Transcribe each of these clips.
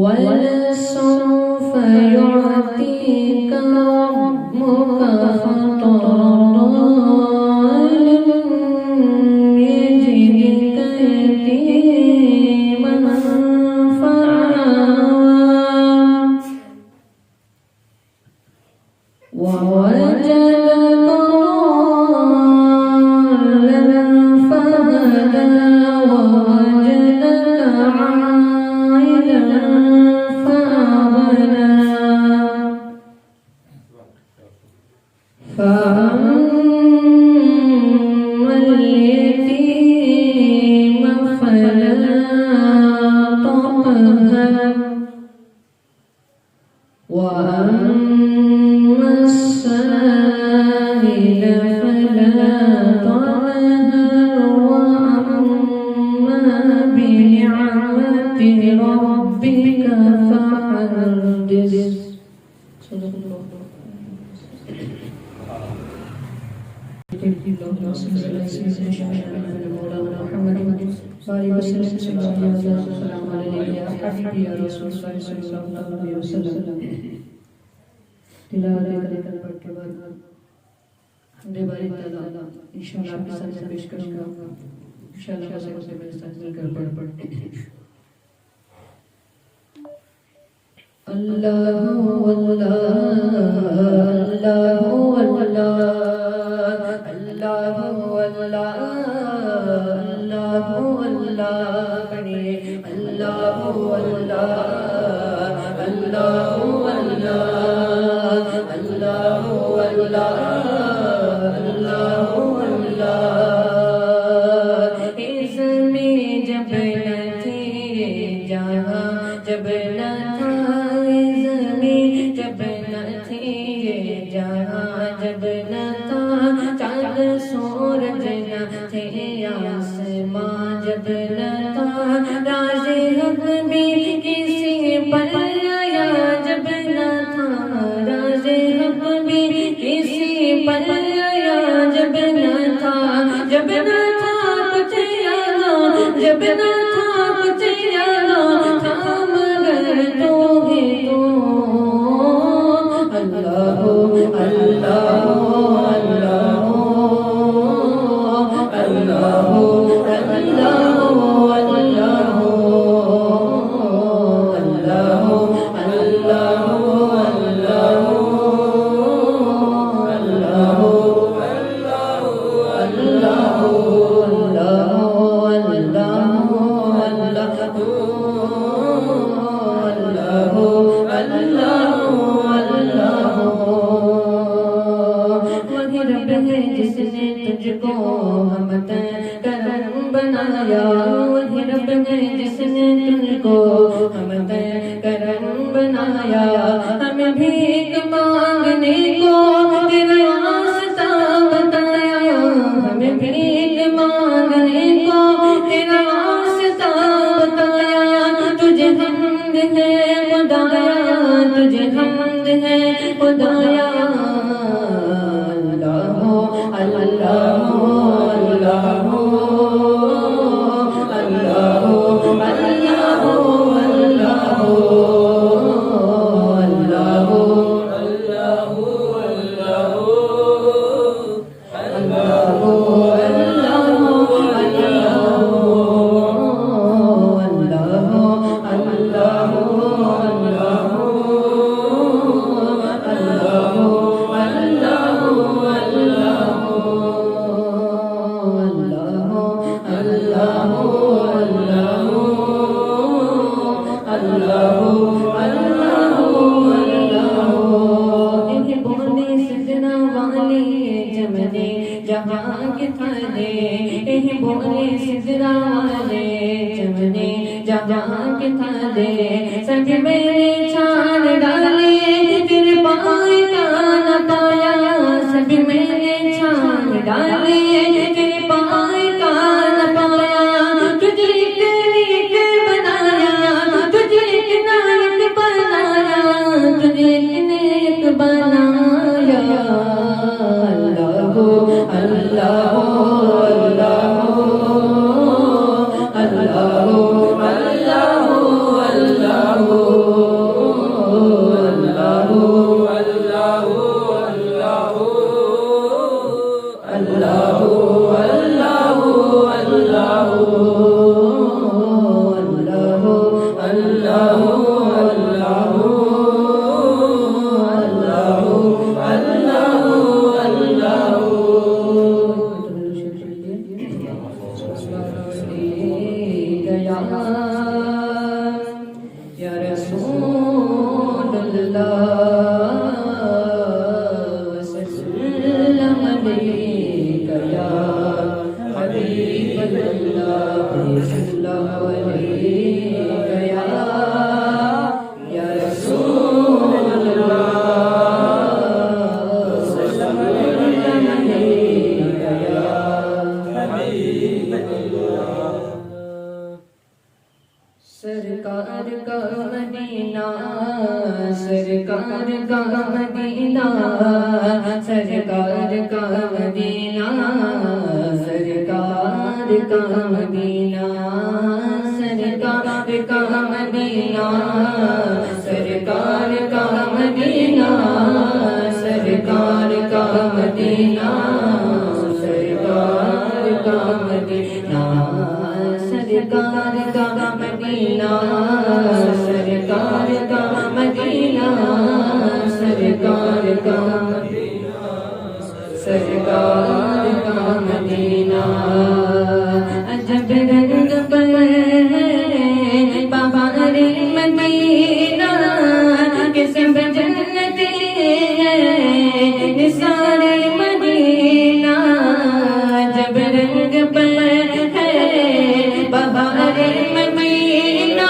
وَلَسَوْفَ يُعْطِيكَ رَبُّكَ فَتَرْضَىٰ أَلَمْ يَجِدْكَ يَتِيمًا فَآوَىٰ وَوَجَدَكَ ضَالًّا فَهَدَىٰ وَوَجَدَكَ عَائِلًا فأما اليتيم فلا تقهر وأما السائل فلا تنهر وأما بنعمة ربك فحدث. جا کے تھالے سب میرے چھان ڈالے پھر پائے کا نہ پایا سب میرے چھان ڈالے پھر پائے کا نہ پایا تجھے ایک بنایا تجھے ایک نائک بنایا تجھے ایک بنایا اللہ اللہ یا رسول اللہ وسلم علیک یا حبیب اللہ صلی اللہ علیک یا رسول اللہ وسلم علیک یا حبیب اللہ سرکار کا مدینہ سرکار کا مدینہ سرکار کا مدینہ سرکار کا مدینہ سرکار کا مدینہ سرکار کا مدینہ سرکار کا مدینہ سرکار کا مدینہ سرکار کا مدینہ سرکار کا مدینہ سرکار کا مدینہ سرکار کا مدینہ عجب رنگ پر ہے بہار مدینہ کہ سب جنتی ہے نثار مدینہ عجب رنگ پر ہے بہار مدینہ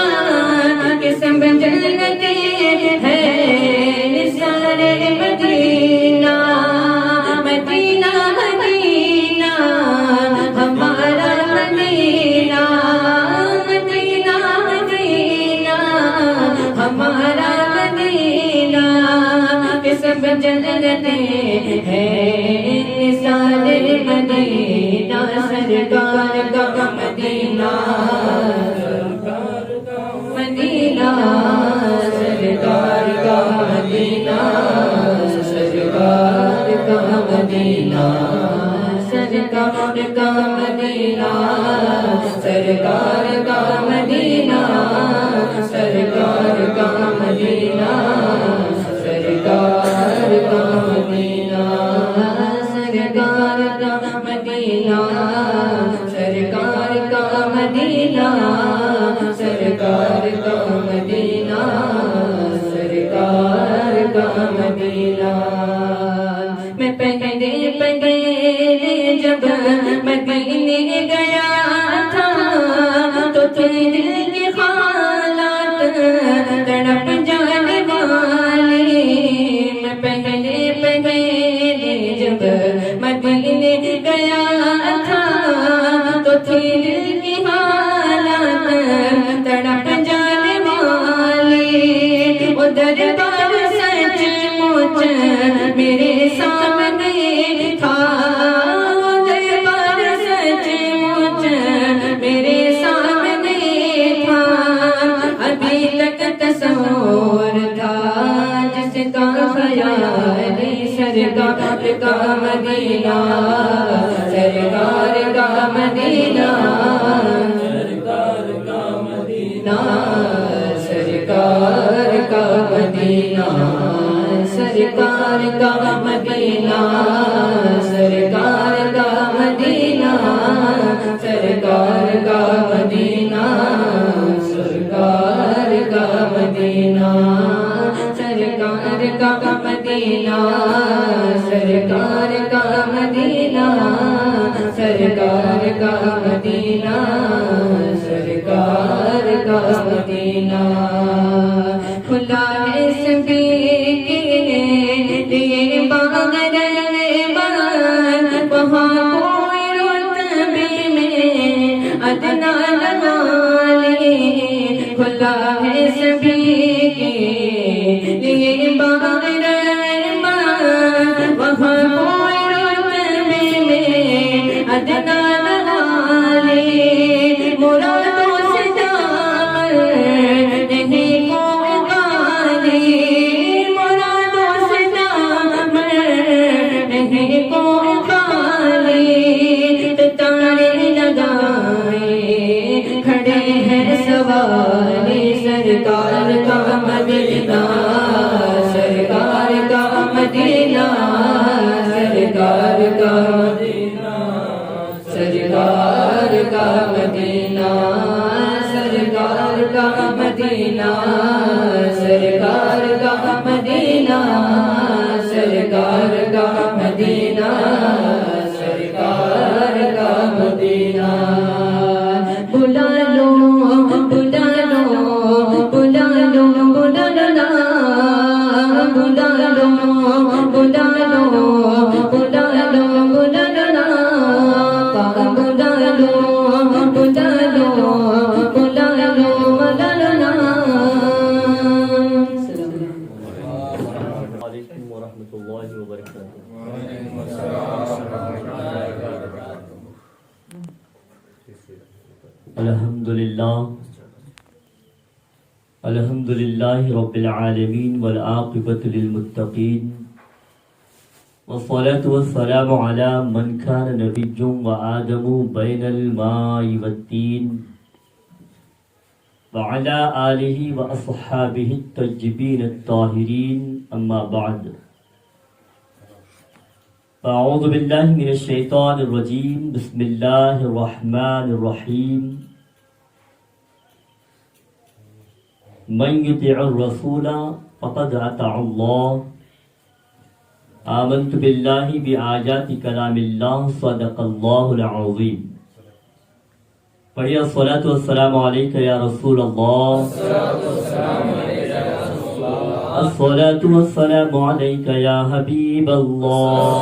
کہ سب جنتی ہے نثار مدینہ مدینہ مدینہ ہمارا مدینہ مدینہ مدینہ ہمارا مدینہ کہ سب جنتی ہے نثار مدینہ سرکار کا مدینہ مدینہ سرکار کا مدینہ سرکار کا مدینہ سرکار کا مدینہ سرکار کا مدینہ سرکار کا مدینہ سرکار کا مدینہ سرکار کا مدینہ سرکار کا مدینہ سرکار کا مدینہ سرکار کا مدینہ میں پہلے پہلے جب مدینے گیا تھا تو تیرے کی حالات تڑپ جانے والی میں پہلے پہلے جب مدینے گیا تھا تو تیرے کی حالات تڑپ جانے والی وہ دربار سچ مچ میرے سامنے تھا وہ دربار سچ مچ میرے سامنے تھا ابھی تک تصور تھا جس کا خیال سرکار کا مدینہ سرکار کا مدینہ سرکار کا مدینہ سرکار کا مدینہ سرکار کا مدینہ سرکار کا مدینہ سرکار کا مدینہ سرکار کا مدینہ سرکار کا مدینہ سرکار کا مدینہ سرکار کا مدینہ سرکار کا مدینہ کھلا ہے سبھی کے لیے باغ رحمت وہاں کوئی رتبے میں ادنا لگا لے کھلا ہے سبھی کے لیے باغ رحمت وہاں کوئی رتبے میں ادنا لگا لے مرادوں سے دامن نہیں کوئی غالی مرادوں سے دامن نہیں کوئی غالی تارے لگائے کھڑے ہیں سوارے سرکار کا مدینہ سرکار کا مدینہ سرکار کا مدینہ سرکار کا مدینہ سرکار کا مدینہ سرکار کا مدینہ سرکار کا مدینہ سرکار کا مدینہ بلا لو بلا لو بلا لو بلا لا بلا لو بلا لو بلا لو بلا لا بلا لو بلا لو بلا لو بلا لا علیکم ورحمۃ اللہ وبرکاتہ. الحمد للہ رب العالمین والعاقبۃ للمتقین والصلاة والسلام علی من کان نبی وآدم بین الماء والتین وعلى آلہ واصحابہ الطیبین الطاہرین اما بعد اعوذ باللہ من الشیطان الرجیم بسم اللہ الرحمن الرحیم من یطع الرسول فقد اطاع اللہ آمنت باللہ بآیات کلام اللہ صدق اللہ العظیم. پڑھیے الصلاۃ والسلام علیک یا رسول اللہ الصلاۃ والسلام علیک یا حبیب اللہ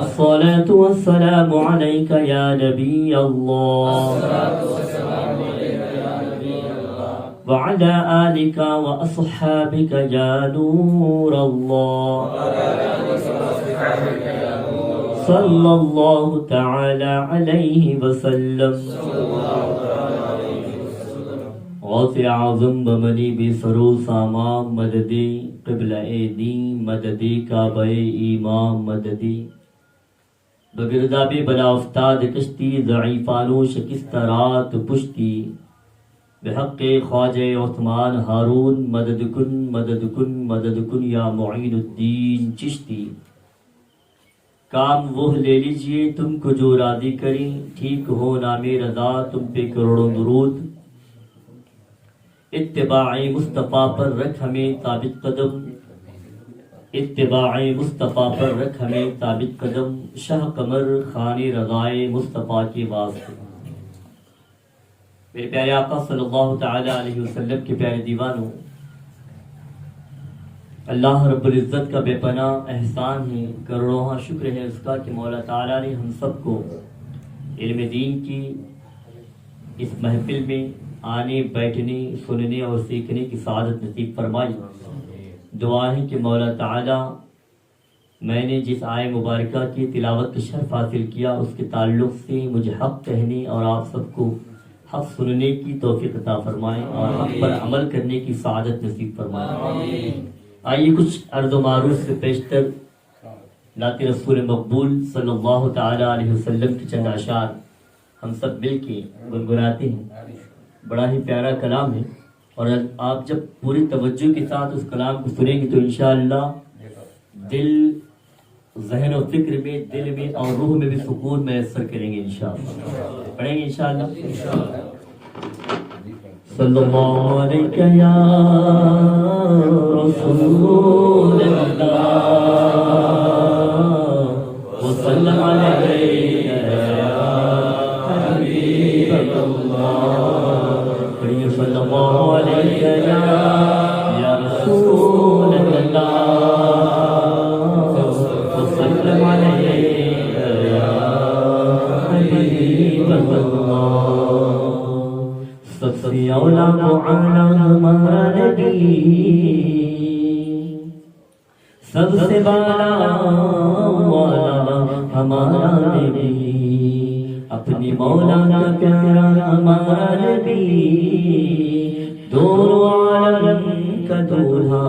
الصلاۃ والسلام علیک یا نبی اللہ وعلى آلك وأصحابك يا نور الله صلى الله تعالى عليه وسلم. غوث اعظم بمنی بسرو ساما مددی قبلہ دین مددی کعبہ ایمان مددی بگرداب بلا افتاد کشتی ضعیفانو شکست رات پشتی بحق خواجہ عثمان ہارون مدد کن مدد کن مدد کن یا معین الدین چشتی. کام وہ لے لیجئے تم کو جو راضی کریں ٹھیک ہو نام رضا تم پہ کروڑوں درود. اتباع مصطفیٰ پر رکھ ہمیں ثابت قدم اتباع مصطفیٰ پر رکھ ہمیں ثابت قدم شاہ قمر خان رضائے مصطفیٰ کے واسطے. میرے پیارے آقا صلی اللہ تعالی علیہ وسلم کے پیارے دیوانوں، اللہ رب العزت کا بے پناہ احسان ہے، کروڑواں شکر ہے اس کا کہ مولا تعالیٰ نے ہم سب کو علم دین کی اس محفل میں آنے بیٹھنے سننے اور سیکھنے کی سعادت نصیب فرمائی. دعا ہے کہ مولا تعالیٰ میں نے جس آئے مبارکہ کی تلاوت کا شرف حاصل کیا اس کے تعلق سے مجھے حق کہنے اور آپ سب کو حق سننے کی توفیق عطا فرمائے اور حق پر عمل کرنے کی سعادت نصیب فرمائے. آئیے کچھ عرض و معروف سے پیشتر نعت رسول مقبول صلی اللہ تعالی علیہ وسلم کی چند اشعار ہم سب مل کے گنگناتے ہیں. بڑا ہی پیارا کلام ہے اور آپ جب پوری توجہ کے ساتھ اس کلام کو سنیں گے تو انشاءاللہ دل ذہن و فکر میں دل میں اور روح میں بھی سکون میسر کریں گے انشاءاللہ. پڑھیں گے انشاءاللہ. صلی اللہ علیہ یا رسول اللہ وسلم علیہ یا حبیب صلی اللہ علیہ یا رسول اللہ وسلم علیہ یا حبیب اللہ سب سے اولا معانا ہمارا نبی سب سے بالا والا ہمارا نبی اپنی مولا کا پیارا ہمارا نبی دونوں عالم کا دولہا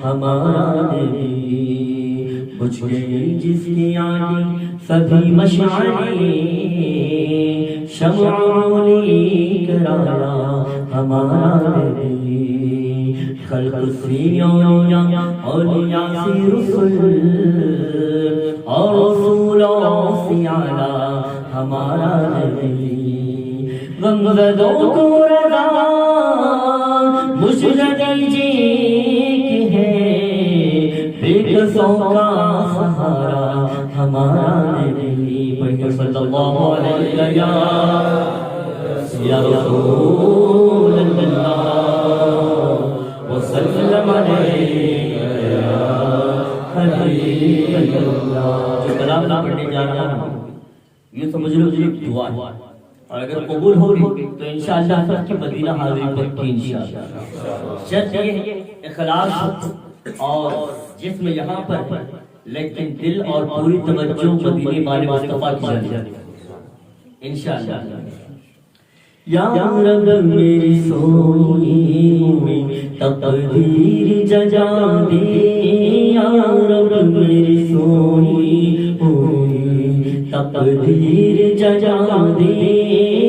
ہمارا نبی بجھ گئی جس کی آنی سبھی مشعلیں شمعونی کرایا ہمارا نبی خلق سی اولیاء سی رسول اور رسولوں سی اعلیٰ ہمارا نبی غمزدوں کو رضا مجھے جی کی ہے بے کسوں کا سہارا ہمارا نبی صلی اللہ علیہ یا رسول اللہ وسلم علیہ یا حبیب اللہ جو کلام نہ پڑھنے جا رہا ہوں یہ سمجھ لو یہ دعا ہے اور اگر قبول ہوگی تو انشاءاللہ سب کی مدینہ حاضری پکی انشاءاللہ شرط یہ ہے اخلاص اور جسم یہاں پر لیکن دل اور پوری توجہ مدینے والے مصطفیٰ کی جانب انشاءاللہ یا رب میری سونی میں تقدیر ججا دے یا رب میری سونی تقدیر ججا دے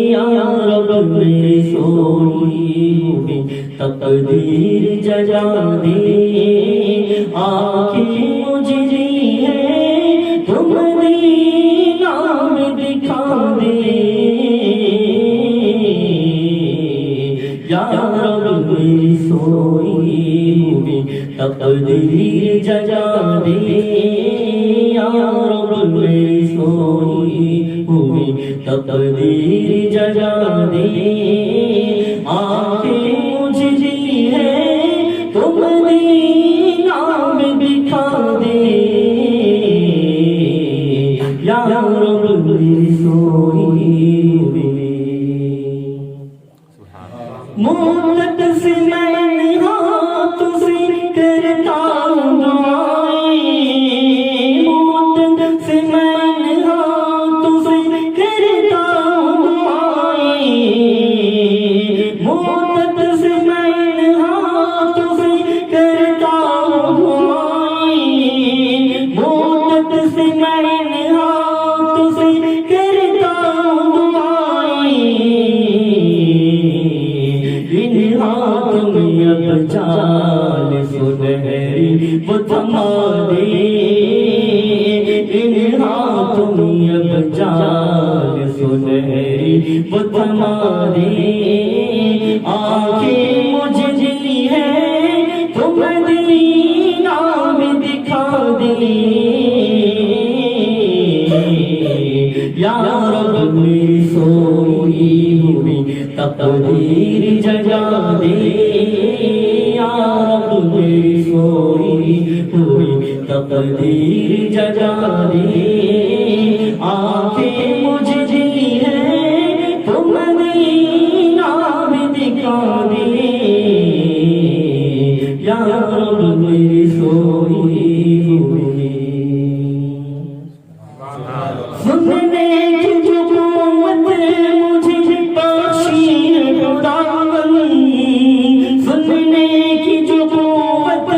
یا رب میری سونی تقدیر ججا دے آنکھیں مجھے ہے تم مدینہ میں دکھا دے یا رب میری سوئی میں تقدیر ججا دے یا رب میری سوئی میں تقدیر ججا دے آنکھیں مجھے ہے تم مدینہ میں دکھا دے یا رب میری سوئی مدت سے میں ہاتھ سے کرتا ہوں دعائیں مدت سے میں ہاتھ سے کرتا ہوں دعائیں مدت سے میں ہاتھ سے کرتا ہوں دعائیں مدت سے میں ہاتھ سے کرتا ہوں دعائیں ہاتھ میں اب چال سنہری وہ تھما دے ان ہاتھ میں اب چال سنہری وہ تھما دے آنکھیں مجھے ہے تو مدینہ میں دکھا دے یا رب میری سوئی ہوئی تقدیر جگا دے یا رب میری سوئی ہوئی تقدیر جگا دے آنکھیں مجھے ہے تو مدینہ میں دکھا دے یا رب میری سوئی ہوئی سننے کی جو قوت مجھے بخشی ہے خداوند سننے کی جو قوت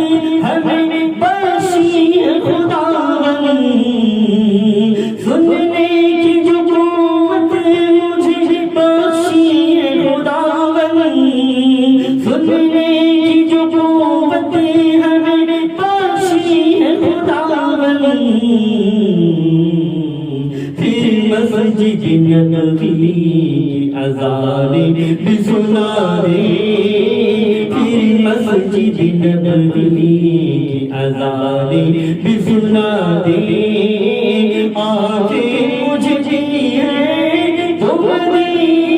ہمیں بخشی ہے خداوند سننے کی جو قوت مجھے بخشی ہے خداوند سننے کی جو قوت ہمیں بخشی ہے خداوند مسجد نبی کی اذان بھی سنا دے پھر مسجد نبی کی اذان بھی سنا دے آنکھیں مجھے ہے تو مدینہ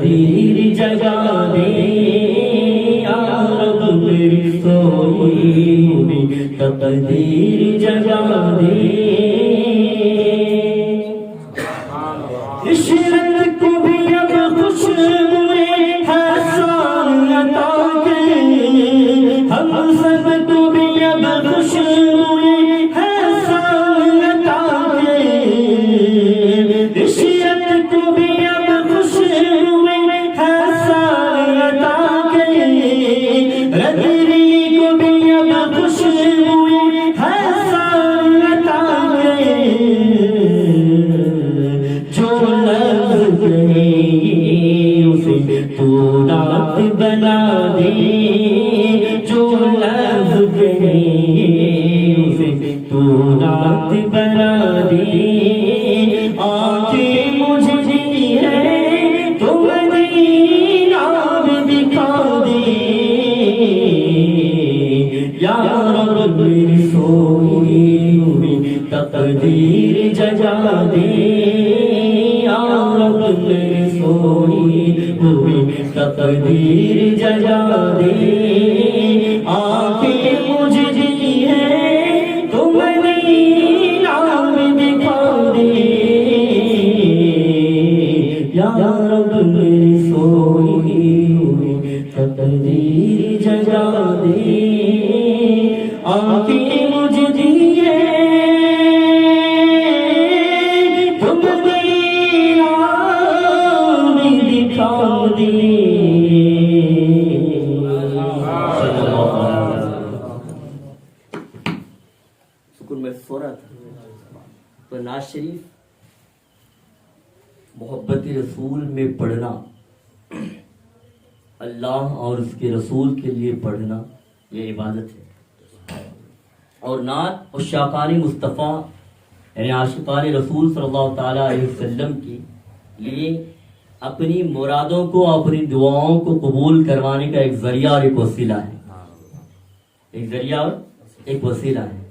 تقدیر جگا دے یا رب میری سوئی ہوئی تقدیر جگا دے عشرت کو بھی اب خوشبوئے حسان عطا کرے ہم سب کو بھی اب خوشبوئے حسان عطا کرے عشرت کو بھی اب خوشبوئے حسان عطا کرے رگری کو بھی اب خوشبوئے حسان عطا کرے جو لفظ کہے اسے تو نعت بنا دے جو لفظ کہے اسے تو نعت بنا دے آنکھیں مجھے دی ہے تو مدینہ بھی دکھا دے یا رب میری سوئی ہوئی تقدیر جگا دے یا رب میری سوئی ہوئی تقدیر جگا دے آنکھیں مجھے دی ہے تو مدینہ بھی دکھا دے یا رب میری سوئی ہوئی تقدیر جگا دے آنکھیں مجھے دی ہے تو مدینہ بھی دکھا دے سکون میں سو رہا تھا تو نعت شریف محبت رسول میں پڑھنا اللہ اور اس کے رسول کے لیے پڑھنا یہ عبادت ہے اور نعت عشاقان مصطفیٰ یعنی عاشقان رسول صلی اللہ تعالیٰ علیہ وسلم کے لیے اپنی مرادوں کو اپنی دعاؤں کو قبول کروانے کا ایک ذریعہ اور ایک وسیلہ ہے ایک ذریعہ اور ایک وسیلہ ہے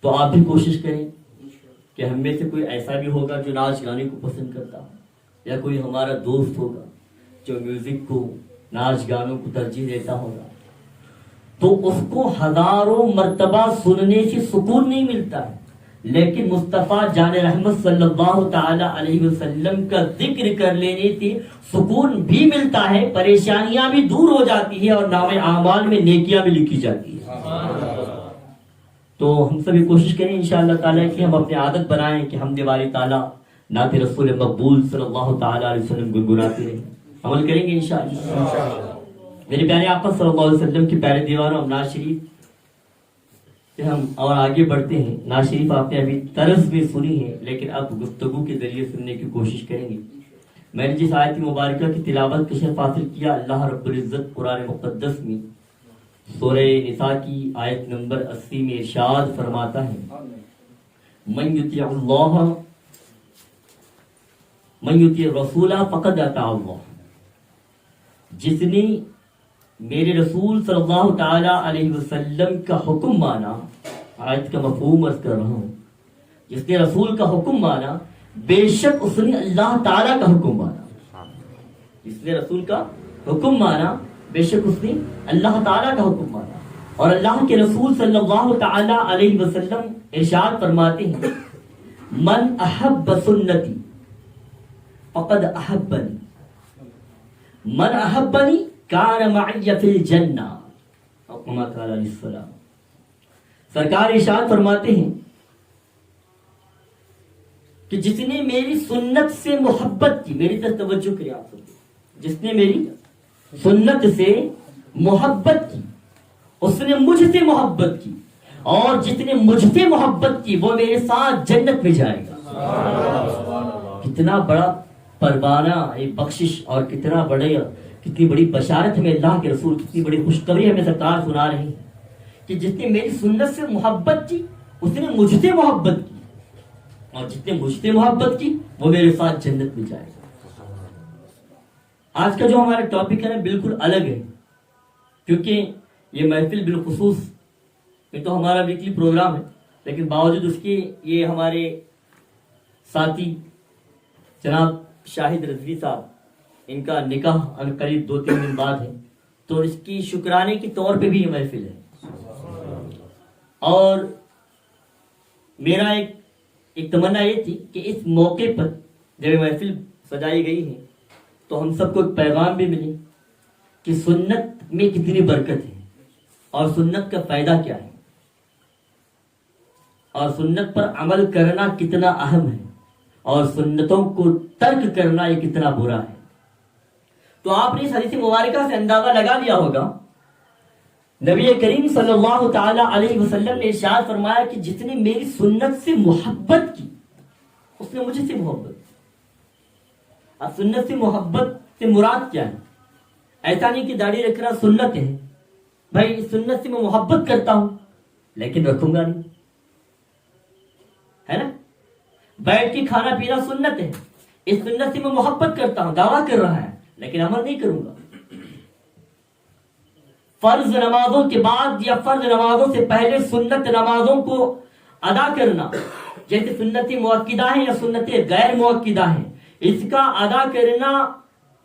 تو آپ بھی کوشش کریں کہ ہم میں سے کوئی ایسا بھی ہوگا جو ناچ گانے کو پسند کرتا ہو یا کوئی ہمارا دوست ہوگا جو میوزک کو ناچ گانوں کو ترجیح دیتا ہوگا تو اس کو ہزاروں مرتبہ سننے سے سکون نہیں ملتا ہے لیکن مصطفیٰ جان رحمت صلی اللہ تعالی علیہ وسلم کا ذکر کر لینے سے سکون بھی ملتا ہے پریشانیاں بھی دور ہو جاتی ہے اور نام اعمال میں نیکیاں بھی لکھی جاتی ہے تو ہم سبھی کوشش کریں انشاءاللہ تعالیٰ کہ ہم اپنی عادت بنائیں کہ ہم دیوالی تعالیٰ نعت رسول مقبول صلی اللہ تعالیٰ علیہ وسلم گنگناتے رہیں عمل کریں گے انشاءاللہ میرے پیارے آقا صلی اللہ علیہ وسلم کی پیارے دیوانوں اب نعت شریف سے ہم اور آگے بڑھتے ہیں نعت شریف آپ نے ابھی طرز میں سنی ہے لیکن اب گفتگو کے ذریعے سننے کی کوشش کریں گے میں نے جس آیت مبارکہ کی تلاوت کا شرف حاصل کیا اللہ رب العزت قرآن مقدس میں سورہ نساء کی آیت نمبر 80 میں ارشاد فرماتا ہے من یطیع اللہ من یطیع الرسول فقد اطاع اللہ جس نے میرے رسول صلی اللہ تعالی علیہ وسلم کا حکم مانا آیت کا مفہوم عرض کر رہا ہوں جس نے رسول کا حکم مانا بے شک اس نے اللہ تعالی کا حکم مانا جس نے رسول کا حکم مانا بے شک اس نے اللہ تعالی کا حکم مانا اور اللہ کے رسول صلی اللہ تعالی علیہ وسلم ارشاد فرماتے ہیں من احب سنتی فقد احبنی من احبنی کان معی فی الجنہ کما قال علیہ السلام سرکار ارشاد فرماتے ہیں کہ جس نے میری سنت سے محبت کی میری طرف توجہ کریں آپ سب جس نے میری سنت سے محبت کی اس نے مجھ سے محبت کی اور جس نے مجھ سے محبت کی وہ میرے ساتھ جنت میں جائے گا کتنا بڑا پروانہ ایک بخشش اور کتنی بڑی بشارت ہمیں اللہ کے رسول کتنی بڑی خوشخبری ہمیں سرکار سنا رہی ہے کہ جس نے میری سنت سے محبت کی اس نے مجھ سے محبت کی اور جس نے مجھ سے محبت کی وہ میرے ساتھ جنت میں جائے گا آج کا جو ہمارا ٹاپک ہے بالکل الگ ہے کیونکہ یہ محفل بالخصوص یہ تو ہمارا ویکلی پروگرام ہے لیکن باوجود اس کے یہ ہمارے ساتھی جناب شاہد رضوی صاحب ان کا نکاح ان قریب 2-3 دن بعد ہے، تو اس کی شکرانے کے طور پہ بھی یہ محفل ہے۔ اور میرا ایک تمنا یہ تھی کہ اس موقع پر جب یہ محفل سجائی گئی ہے تو ہم سب کو ایک پیغام بھی ملے کہ سنت میں کتنی برکت ہے اور سنت کا فائدہ کیا ہے اور سنت پر عمل کرنا کتنا اہم ہے اور سنتوں کو ترک کرنا یہ کتنا برا ہے۔ تو آپ نے اس حدیث مبارکہ سے اندازہ لگا لیا ہوگا، نبی کریم صلی اللہ تعالی علیہ وسلم نے ارشاد فرمایا کہ جس نے میری سنت سے محبت کی اس نے مجھے سے محبت کی۔ اب سنت سے محبت سے مراد کیا ہے؟ ایسا نہیں کہ داڑھی رکھنا سنت ہے، بھائی اس سنت سے میں محبت کرتا ہوں لیکن رکھوں گا نہیں، ہے نا؟ بیٹھ کے کھانا پینا سنت ہے، اس سنت سے میں محبت کرتا ہوں، دعویٰ کر رہا ہے لیکن عمل نہیں کروں گا۔ فرض نمازوں کے بعد یا فرض نمازوں سے پہلے سنت نمازوں کو ادا کرنا، جیسے سنت مؤکدہ ہیں یا سنت غیر مؤکدہ ہیں، اس کا ادا کرنا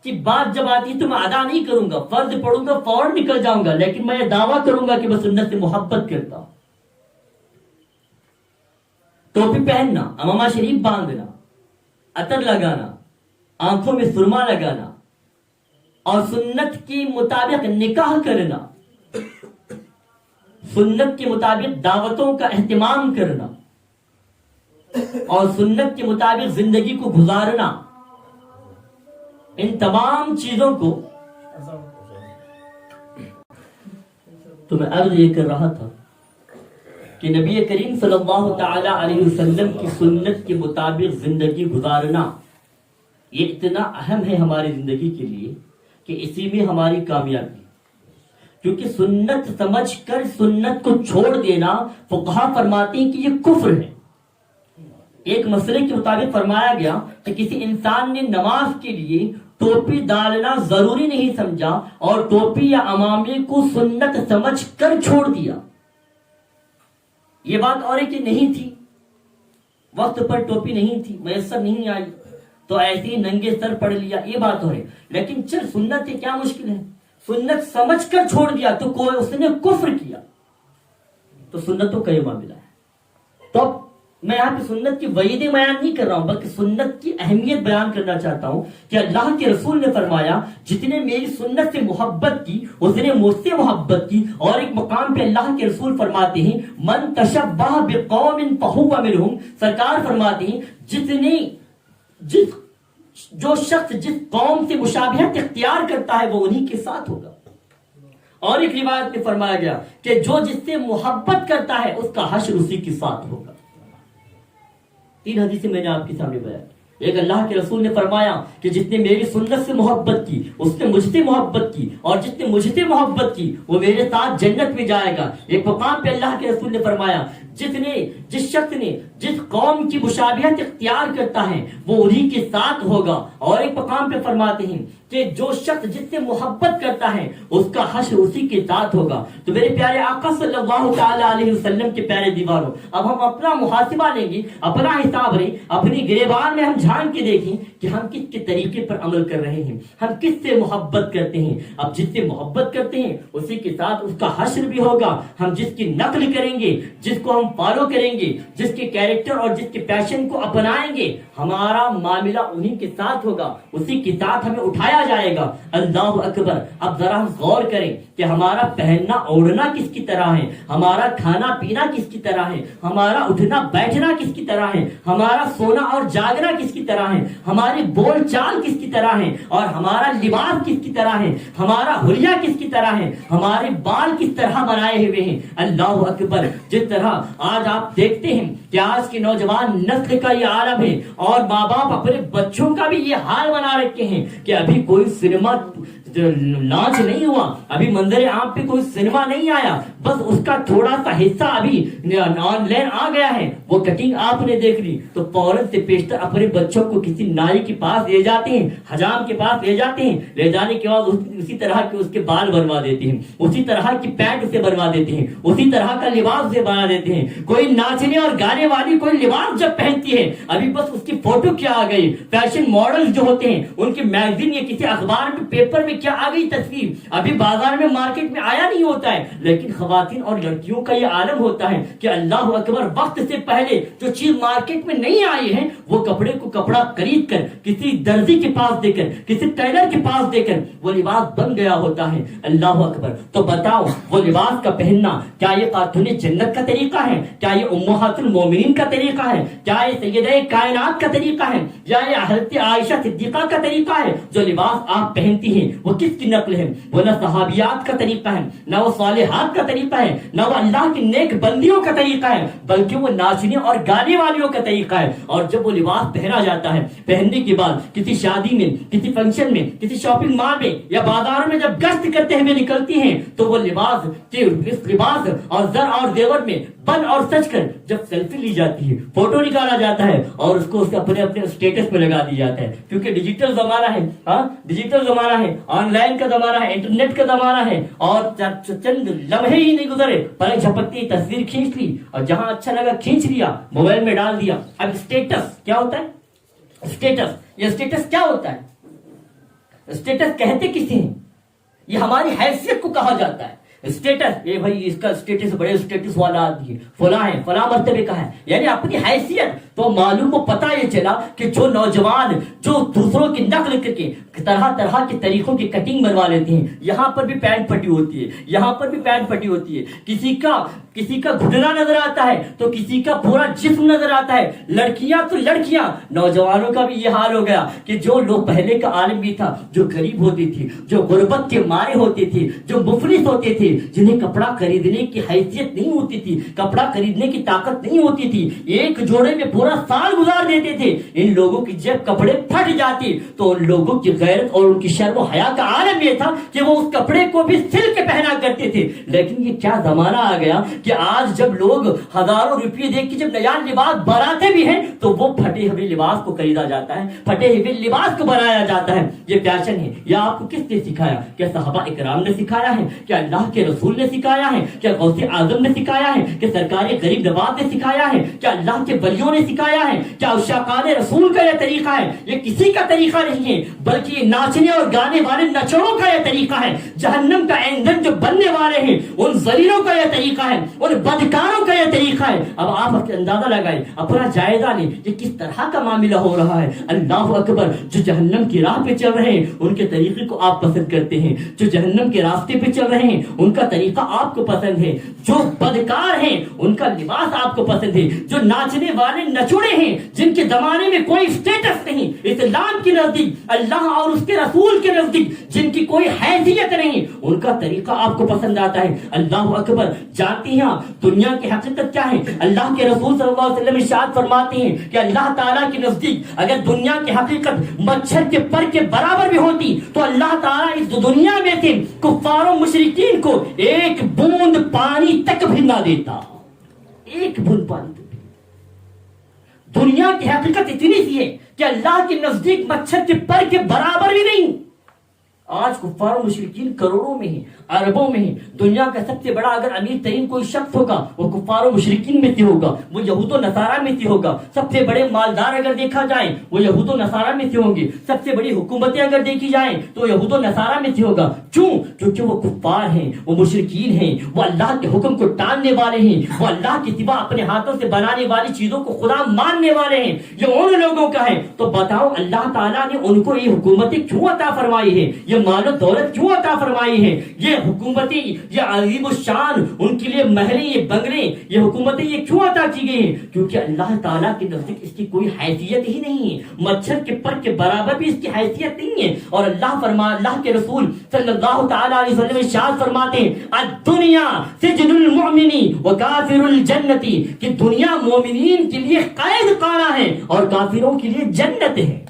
کی بات جب آتی ہے تو میں ادا نہیں کروں گا، فرض پڑھوں گا فوراً نکل جاؤں گا، لیکن میں یہ دعویٰ کروں گا کہ میں سنت سے محبت کرتا ہوں۔ ٹوپی پہننا، امامہ شریف باندھنا، عطر لگانا، آنکھوں میں سرما لگانا اور سنت کے مطابق نکاح کرنا، سنت کے مطابق دعوتوں کا اہتمام کرنا اور سنت کے مطابق زندگی کو گزارنا، ان تمام چیزوں کو تو میں عرض یہ کر رہا تھا کہ نبی کریم صلی اللہ تعالی علیہ وسلم کی سنت کے مطابق زندگی گزارنا یہ اتنا اہم ہے ہماری زندگی کے لیے کہ اسی میں ہماری کامیابی، کیونکہ سنت سمجھ کر سنت کو چھوڑ دینا فقہا فرماتے ہیں کہ یہ کفر ہے۔ ایک مسئلے کے مطابق فرمایا گیا کہ کسی انسان نے نماز کے لیے ٹوپی ڈالنا ضروری نہیں سمجھا اور ٹوپی یا عمامے کو سنت سمجھ کر چھوڑ دیا۔ یہ بات اور ہے کہ نہیں تھی، وقت پر ٹوپی نہیں تھی، میسر نہیں آئی تو ایسے ہی ننگے سر پڑھ لیا، یہ بات ہو رہی، لیکن چل سنت ہے کیا مشکل ہے، سنت سمجھ کر چھوڑ دیا تو کوئی اس نے کفر کیا، تو سنتوں کا یہ معاملہ ہے۔ تو میں یہاں پہ سنت کی وعیدیں بیان نہیں کر رہا ہوں بلکہ سنت کی اہمیت بیان کرنا چاہتا ہوں کہ اللہ کے رسول نے فرمایا جتنے میری سنت سے محبت کی اس نے مجھ سے محبت کی، اور ایک مقام پہ اللہ کے رسول فرماتے ہیں من تشبہ بقوم فہو منہم، سرکار فرماتے ہیں جو شخص جس قوم سے مشابہت اختیار کرتا ہے وہ انہی کے ساتھ ہوگا۔ اور ایک روایت میں فرمایا گیا کہ جو جس سے محبت کرتا ہے اس کا حشر اسی کے ساتھ ہوگا۔ 3 حدیثیں میں نے آپ کے سامنے بیان کی۔ ایک اللہ کے رسول نے فرمایا کہ جس نے میری سنت سے محبت کی اس نے مجھ سے محبت کی، اور جس نے مجھ سے محبت کی وہ میرے ساتھ جنت میں جائے گا۔ ایک مقام پہ اللہ کے رسول نے فرمایا جس شخص نے جس قوم کی مشابہت اختیار کرتا ہے وہ انہی کے ساتھ ہوگا۔ اور ایک مقام پہ فرماتے ہیں کہ جو شخص جس سے محبت کرتا ہے اس کا حشر اسی کے ساتھ ہوگا۔ تو میرے پیارے آقا صلی اللہ تعالی علیہ وسلم کے پیارے دیوانوں، اب ہم اپنا محاسبہ لیں گے، اپنا حساب لیں، اپنی گریبان میں ہم جھانک کے دیکھیں کہ ہم کس کے طریقے پر عمل کر رہے ہیں، ہم کس سے محبت کرتے ہیں۔ اب جس سے محبت کرتے ہیں اسی کے ساتھ اس کا حشر بھی ہوگا۔ ہم جس کی نقل کریں گے، جس کو ہم فالو کریں گے، جس کے کیریکٹر اور جس کے پیشن کو اپنائیں گے، ہمارا معاملہ انہی کے ساتھ ہوگا، اسی کے ساتھ ہمیں اٹھایا جائے گا۔ اللہ اکبر! اب ذرا غور کریں کہ ہمارا پہننا اوڑھنا کس کی طرح ہے، ہمارا کھانا پینا کس کی طرح ہے، ہمارا اٹھنا بیٹھنا کس کی طرح ہے، ہمارا سونا اور جاگنا کس کی طرح ہے، ہماری بول چال کس کی طرح ہے، اور ہمارا لباس کس کی طرح ہے، ہمارا حلیہ کس کی طرح ہے، ہمارے بال کس طرح بنائے ہوئے ہیں۔ اللہ اکبر! جس طرح آج آپ دیکھتے ہیں کہ آج کی نوجوان نسل کا یہ عالم ہے، اور ماں باپ اپنے بچوں کا بھی یہ حال بنا رکھے ہیں کہ ابھی کوئی سنیما لانچ نہیں ہوا، ابھی منظر عام پہ کوئی سنیما نہیں آیا، بس اس کا تھوڑا سا حصہ ابھی آن لائن آ گیا ہے، وہ کٹنگ آپ نے دیکھ لی تو فوراً سے پیشتر اپنے بچوں کو کسی نائی کے پاس لے جاتے ہیں، حجام کے پاس لے جاتے ہیں، لے جانے کے بعد اسی طرح کے اس کے بال بنوا دیتے ہیں، اسی طرح کی پینٹ اسے بنوا دیتے ہیں، اسی طرح کا لباس اسے بنا دیتے ہیں۔ کوئی ناچنے اور گانے والی کوئی لباس جب پہنتی ہے ابھی بس اس کی فوٹو کیا آ گئی، فیشن ماڈل جو ہوتے ہیں ان کی میگزین یا کسی اخبار میں پیپر میں کیا آ گئی تصویر، ابھی بازار میں مارکیٹ میں آیا نہیں ہوتا ہے، لیکن خواتین اور لڑکیوں کا یہ عالم ہوتا ہے کہ اللہ اکبر، وقت سے پہلے جو چیز مارکیٹ میں نہیں آئی ہے وہ کپڑے کو کپڑا خرید کر کسی درزی کے پاس دے کر، کسی ٹیلر کے پاس دے کر وہ لباس بن گیا ہوتا ہے۔ اللہ اکبر۔ تو بتاؤ وہ لباس کا پہننا کیا یہ خاتون جنت کا طریقہ ہے؟ کیا یہ امہات المومنین کا طریقہ ہے؟ کیا یہ سیدہ کائنات کا طریقہ ہے؟ یا یہ حضرت عائشہ صدیقہ کا طریقہ ہے؟ جو لباس آپ پہنتی ہیں وہ کس کی نقل ہے؟ وہ نہ صحابیات کا طریقہ ہے، نہ وہ صالحات کا طریقہ ہے، نہ وہ اللہ کی نیک بندیوں کا طریقہ ہے، بلکہ وہ ناچنے اور گانے والیوں کا طریقہ ہے۔ اور جب وہ لباس پہنا جاتا ہے، پہننے کے بعد کسی شادی میں، کسی فنکشن میں، کسی شاپنگ مال میں یا بازاروں میں جب گشت کرتے ہوئے نکلتی ہیں تو وہ لباس اس لباس اور زر اور زیور میں بن اور سج کر جب سیلفی لی جاتی ہے، فوٹو نکالا جاتا ہے اور اس کو اپنے اسٹیٹس پہ لگا دیا جاتا ہے، کیونکہ ڈیجیٹل زمانہ ہے، ڈیجیٹل زمانہ ہے، آن لائن کا زمانہ ہے، انٹرنیٹ کا زمانہ ہے، اور چند لمحے ہی نہیں گزرے پلک جھپکتی تصویر کھینچ لی اور جہاں اچھا لگا کھینچ لیا، موبائل میں ڈال دیا۔ اب اسٹیٹس کیا ہوتا ہے؟ اسٹیٹس، یہ اسٹیٹس کیا ہوتا ہے؟ اسٹیٹس کہتے کسے ہیں؟ یہ ہماری حیثیت کو کہا جاتا ہے۔ اسٹیٹس، یہ بھائی اس کا اسٹیٹس بڑے اسٹیٹس والا آدمی ہے، فلاں ہے، فلاں مرتبے کا ہے، یعنی اپنی حیثیت۔ تو معلوم کو پتہ یہ چلا کہ جو نوجوان جو دوسروں کی نقل کر کے طرح طرح کے طریقوں کی کٹنگ بنوا لیتے ہیں، یہاں پر بھی پینٹ پٹی ہوتی ہے، یہاں پر بھی پینٹ پٹی ہوتی ہے، کسی کا گھٹنا نظر آتا ہے تو کسی کا پورا جسم نظر آتا ہے، لڑکیاں تو لڑکیاں، نوجوانوں کا بھی یہ حال ہو گیا کہ جو لوگ پہلے کا عالم بھی تھا، جو غریب ہوتی تھی، جو غربت کے مارے ہوتے تھے، جو مفلس ہوتے تھے، جنہیں کپڑا خریدنے کی حیثیت نہیں ہوتی تھی، کپڑا خریدنے کی طاقت نہیں ہوتی تھی، ایک جوڑے میں پورا سال گزار دیتے تھے، ان لوگوں کی جب کپڑے پھٹ جاتی تو ان لوگوں کی غیرت اور ان کی شرم و حیا کا عالم یہ تھا کہ وہ اس کپڑے کو بھی سل کے پہنا کرتے تھے۔ لیکن یہ کیا زمانہ آ گیا کہ آج جب لوگ ہزاروں روپے دے کے جب نیا لباس بناتے بھی ہیں تو وہ پھٹے ہوئے لباس کو خریدا جاتا ہے، پھٹے ہوئے لباس کو بنایا جاتا ہے۔ یہ فیشن ہے۔ یہ آپ کو کس نے سکھایا؟ کیا صحابہ اکرام نے سکھایا ہے؟ کیا اللہ کے رسول نے سکھایا ہے؟ کیا غوث اعظم نے سکھایا ہے؟ کیا سرکار غریب نواز نے سکھایا ہے؟ کیا اللہ کے ولیوں نے سکھایا ہے؟ کیا عشاقان رسول کا یہ طریقہ ہے؟ یہ کسی کا طریقہ نہیں ہے، بلکہ یہ ناچنے اور گانے والے نچوڑوں کا یہ طریقہ ہے۔ جہنم کا ایندھن جو بننے والے ہیں ان ذلیلوں کا یہ طریقہ ہے، ان بدکاروں کا یہ طریقہ ہے۔ اب آپ اندازہ لگائیں، اپنا جائزہ لیں، یہ کس طرح کا معاملہ ہو رہا ہے۔ اللہ اکبر۔ جو جہنم کی راہ پہ چل رہے ہیں ان کے طریقے کو آپ پسند کرتے ہیں، جو جہنم کے راستے پہ چل رہے ہیں ان کا طریقہ آپ کو پسند ہے، جو بدکار ہیں ان کا لباس آپ کو پسند ہے، جو ناچنے والے نچوڑے ہیں جن کے زمانے میں کوئی اسٹیٹس نہیں، اسلام کے نزدیک، اللہ اور اس کے رسول کے نزدیک جن کی کوئی حیثیت نہیں، ان کا طریقہ آپ کو پسند آتا ہے۔ اللہ اکبر۔ جانتی ہیں دنیا کی حقیقت کیا ہے؟ اللہ کے رسول صلی اللہ علیہ وسلم ارشاد فرماتے ہیں کہ اللہ تعالیٰ کے نزدیک اگر دنیا کی حقیقت مچھر کے پر کے برابر بھی ہوتی تو اللہ تعالیٰ اس دنیا میں سے کفار و مشرکین کو ایک بوند پانی تک بھی نہ دیتا، ایک بوند پانی تک۔ دنیا کی حقیقت اتنی سی ہے کہ اللہ کے نزدیک مچھر کے پر کے برابر بھی نہیں۔ آج کفار و مشرکین کروڑوں میں ہیں، اربوں میں ہیں۔ دنیا کا سب سے بڑا اگر امیر ترین کوئی شخص ہوگا وہ کفار و مشرکین میں سے ہوگا، وہ یہود و نصارہ میں سے ہوگا۔ سب سے بڑے مالدار اگر دیکھا جائے وہ یہود و نصارہ میں سے ہوں گے۔ سب سے بڑی حکومتیں اگر دیکھی جائیں تو یہود و نصارہ میں سے ہوگا۔ کیوں؟ کیونکہ وہ کفار ہیں، وہ مشرکین ہیں، وہ اللہ کے حکم کو ٹالنے والے ہیں، وہ اللہ کے سوا اپنے ہاتھوں سے بنانے والی چیزوں کو خدا ماننے والے ہیں۔ یہ ان لوگوں کا ہے۔ تو بتاؤ اللہ تعالیٰ نے ان کو یہ حکومتیں کیوں عطا فرمائی ہے؟ یہ مال و دولت کیوں عطا فرمائی ہے؟ یہ حکومتیں، یہ عظیم الشان ان کے لیے محلیں، یہ بنگلے، یہ حکومتیں یہ کیوں عطا کی گئی ہیں؟ کیونکہ اللہ تعالیٰ کے نزدیک اس کی کوئی حیثیت ہی نہیں ہے، مچھر کے پر کے برابر بھی اس کی حیثیت نہیں ہے۔ اور اللہ کے رسول صلی اللہ تعالیٰ علیہ وسلم ارشاد فرماتے ہیں الدنیا سجن المؤمن وکافر الجنت، کہ دنیا مومنین کے لیے قید خانہ ہے اور کافروں کے لیے جنت ہے۔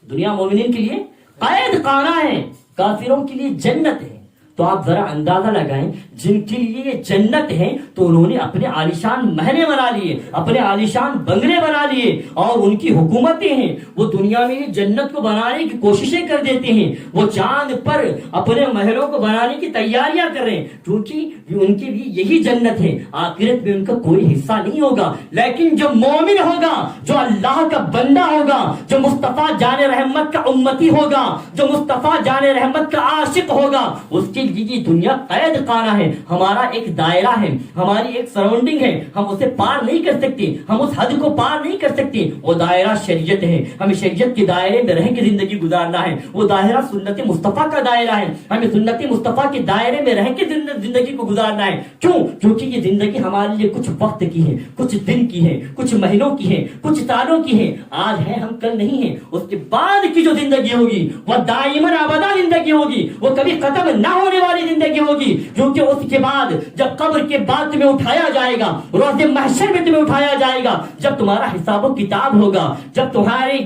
دنیا مومنین کے لیے قید خانہ ہے، کافروں کے لیے جنت ہے۔ تو آپ ذرا اندازہ لگائیں جن کے لیے یہ جنت ہے تو انہوں نے اپنے عالیشان محلے بنا لیے, اپنے عالیشان بنگلے بنا لیے, اور ان کی حکومتیں ہیں وہ دنیا میں جنت کو بنانے کی کوششیں کر دیتے ہیں, وہ چاند پر اپنے محلوں کو بنانے کی تیاریاں کر رہے ہیں, کیونکہ ان کے لیے یہی جنت ہے. آخرت میں ان کا کوئی حصہ نہیں ہوگا. لیکن جو مومن ہوگا, جو اللہ کا بندہ ہوگا, جو مصطفیٰ جان رحمت کا امتی ہوگا, جو مصطفیٰ جان رحمت کا عاشق ہوگا, اس کے لیے دنیا قید خانہ ہے, ہمارا ایک دائرہ ہے, ہماری ایک سراؤنڈنگ ہے, ہم اسے پار نہیں کر سکتے, ہم اس حد کو پار نہیں کر سکتے. وہ دائرہ شریعت ہے, ہمیں شریعت کے دائرے میں رہ کے زندگی گزارنا ہے. وہ دائرہ سنت مصطفیٰ کا دائرہ ہے, ہمیں سنت مصطفیٰ کے دائرے میں رہ کے زندگی کو گزارنا ہے. کیوں؟ کیونکہ یہ زندگی ہمارے لیے کچھ وقت کی ہے, کچھ دن کی ہے, کچھ مہینوں کی ہے, کچھ سالوں کی ہے. آج ہے ہم, کل نہیں ہے. اس کے بعد کی جو زندگی ہوگی وہ دائماً ابدا زندگی ہوگی, وہ کبھی ختم نہ ہونے والی زندگی ہوگی. کیونکہ اس کے بعد جب قبر کے بعد تمہیں اٹھایا جائے گا, روز محشر میں تمہیں اٹھایا جائے گا, جب تمہارا حساب و کتاب ہوگا, جب تمہارے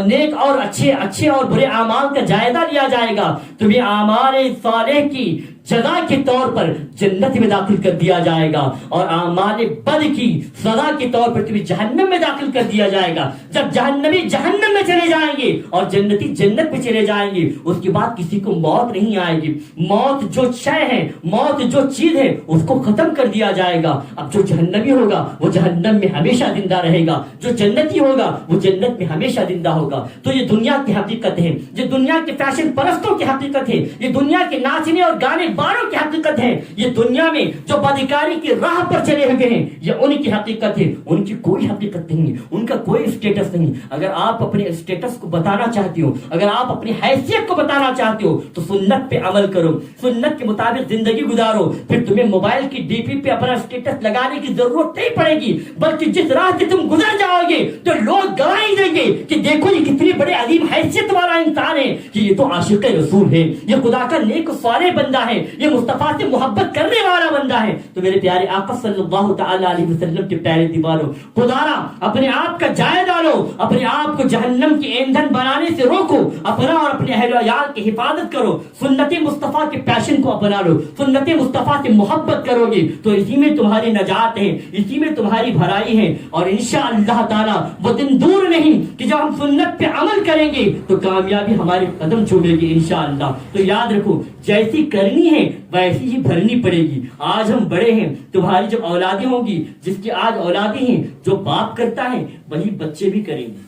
نیک اور اچھے اور برے اعمال کا جائزہ لیا جائے گا, تمہیں اعمال صالح کی جزا کے طور پر جنت میں داخل کر دیا جائے گا, اور اعمال بد کی سزا کے طور پر تمہیں جہنم میں داخل کر دیا جائے گا. جب جہنمی جہنم میں چلے جائیں گے اور جنتی جنت میں چلے جائیں گے, اس کے بعد کسی کو موت نہیں آئے گی. موت جو شے ہے, موت جو چیز ہے, اس کو ختم کر دیا جائے گا. اب جو جہنمی ہوگا وہ جہنم میں ہمیشہ زندہ رہے گا, جو جنتی ہوگا وہ جنت میں ہمیشہ زندہ ہوگا. تو یہ دنیا کی حقیقت ہے, یہ دنیا کے فیشن پرستوں کی حقیقت ہے, یہ دنیا کے ناچنے اور گانے باروں کی حقیقت ہے. یہ دنیا میں جو بدکاری کی راہ پر چلے ہوئے ہیں یہ ان کی حقیقت ہے. ان کی کوئی حقیقت نہیں, ان کا کوئی اسٹیٹس نہیں. اگر آپ اپنے اسٹیٹس کو بتانا چاہتے ہو, اگر آپ اپنی حیثیت کو بتانا چاہتے ہو, تو سنت پہ عمل کرو, سنت کے مطابق زندگی گزارو. پھر تمہیں موبائل کی ڈی پی پہ اپنا اسٹیٹس لگانے کی ضرورت نہیں پڑے گی, بلکہ جس راہ سے تم گزر جاؤ گے تو لوگ گواہی دیں گے کہ دیکھو یہ کتنی بڑے عظیم حیثیت والا انسان ہے, کہ یہ تو عاشق رسول ہے, یہ خدا کا نیک صالح بندہ ہے, یہ مصطفیٰ سے محبت کرنے والا بندہ ہے. تو میرے پیارے آقا صلی اللہ تعالی علیہ وسلم کے پیارے دیوانوں, خدارا اپنے آپ کا جائزہ لو, اپنے آپ کو جہنم کی ایندھن بنانے سے روکو, اپنا اور اپنے اہل و عیال کی حفاظت کرو, سنت مصطفیٰ کے پیشن کو اپنا لو, سنت مصطفیٰ سے محبت کرو گے تو اسی میں تمہاری نجات ہے, اسی میں تمہاری بھلائی ہے. اور انشاءاللہ تعالی وہ دن دور نہیں کہ جب ہم سنت پہ عمل کریں گے تو کامیابی ہمارے قدم چومے گی انشاءاللہ. تو یاد رکھو, جیسی کرنی ہے ویسی ہی بھرنی پڑے گی. آج ہم بڑے ہیں, تمہاری جب اولادیں ہوں گی, جس کی آج اولادیں ہیں, جو باپ کرتا ہے وہی بچے بھی کریں گے,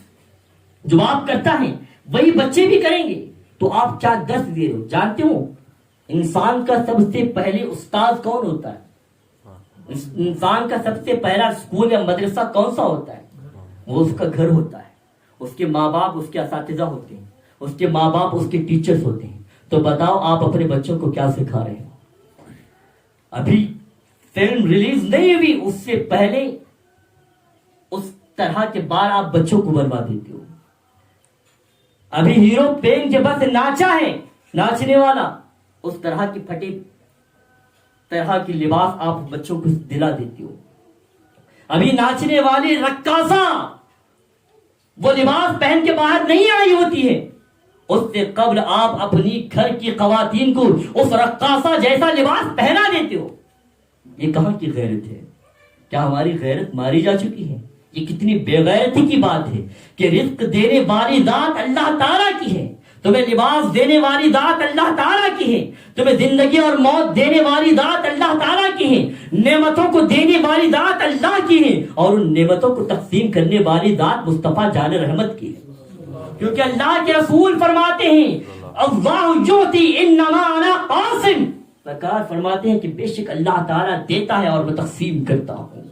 جو باپ کرتا ہے وہی بچے بھی کریں گے. تو آپ کیا درس دے رہے ہو؟ جانتے ہو انسان کا سب سے پہلے استاد کون ہوتا ہے؟ انسان کا سب سے پہلا اسکول یا مدرسہ کون سا ہوتا ہے؟ وہ اس کا گھر ہوتا ہے. اس کے ماں باپ اس کے اساتذہ ہوتے ہیں, اس کے ماں باپ اس کے ٹیچرز ہوتے ہیں. تو بتاؤ آپ اپنے بچوں کو کیا سکھا رہے ہیں؟ ابھی فلم ریلیز نہیں ہوئی اس سے پہلے اس طرح کے بار آپ بچوں کو برباد دیتے ہو. ابھی ہیرو پین کے بس ناچا ہے, ناچنے والا, اس طرح کی پھٹی طرح کی لباس آپ بچوں کو دلا دیتے ہو. ابھی ناچنے والی رقاصہ وہ لباس پہن کے باہر نہیں آئی ہوتی ہے, اس سے قبل آپ اپنی گھر کی خواتین کو اس رقاصہ جیسا لباس پہنا دیتے ہو. یہ کہاں کی غیرت ہے؟ کیا ہماری غیرت ماری جا چکی ہے؟ یہ کتنی بے غیرتی کی بات ہے کہ رزق دینے والی ذات اللہ تعالیٰ کی ہے, تمہیں لباس دینے والی ذات اللہ تعالیٰ کی ہے, تمہیں زندگی اور موت دینے والی ذات اللہ تعالیٰ کی ہے, نعمتوں کو دینے والی ذات اللہ کی ہے, اور ان نعمتوں کو تقسیم کرنے والی ذات مصطفیٰ جان رحمت کی ہے. کیونکہ اللہ کے رسول فرماتے ہیں اللہ یعطی انما انا قاسم, سرکار فرماتے ہیں کہ بے شک اللہ تعالیٰ دیتا ہے اور میں تقسیم کرتا ہوں,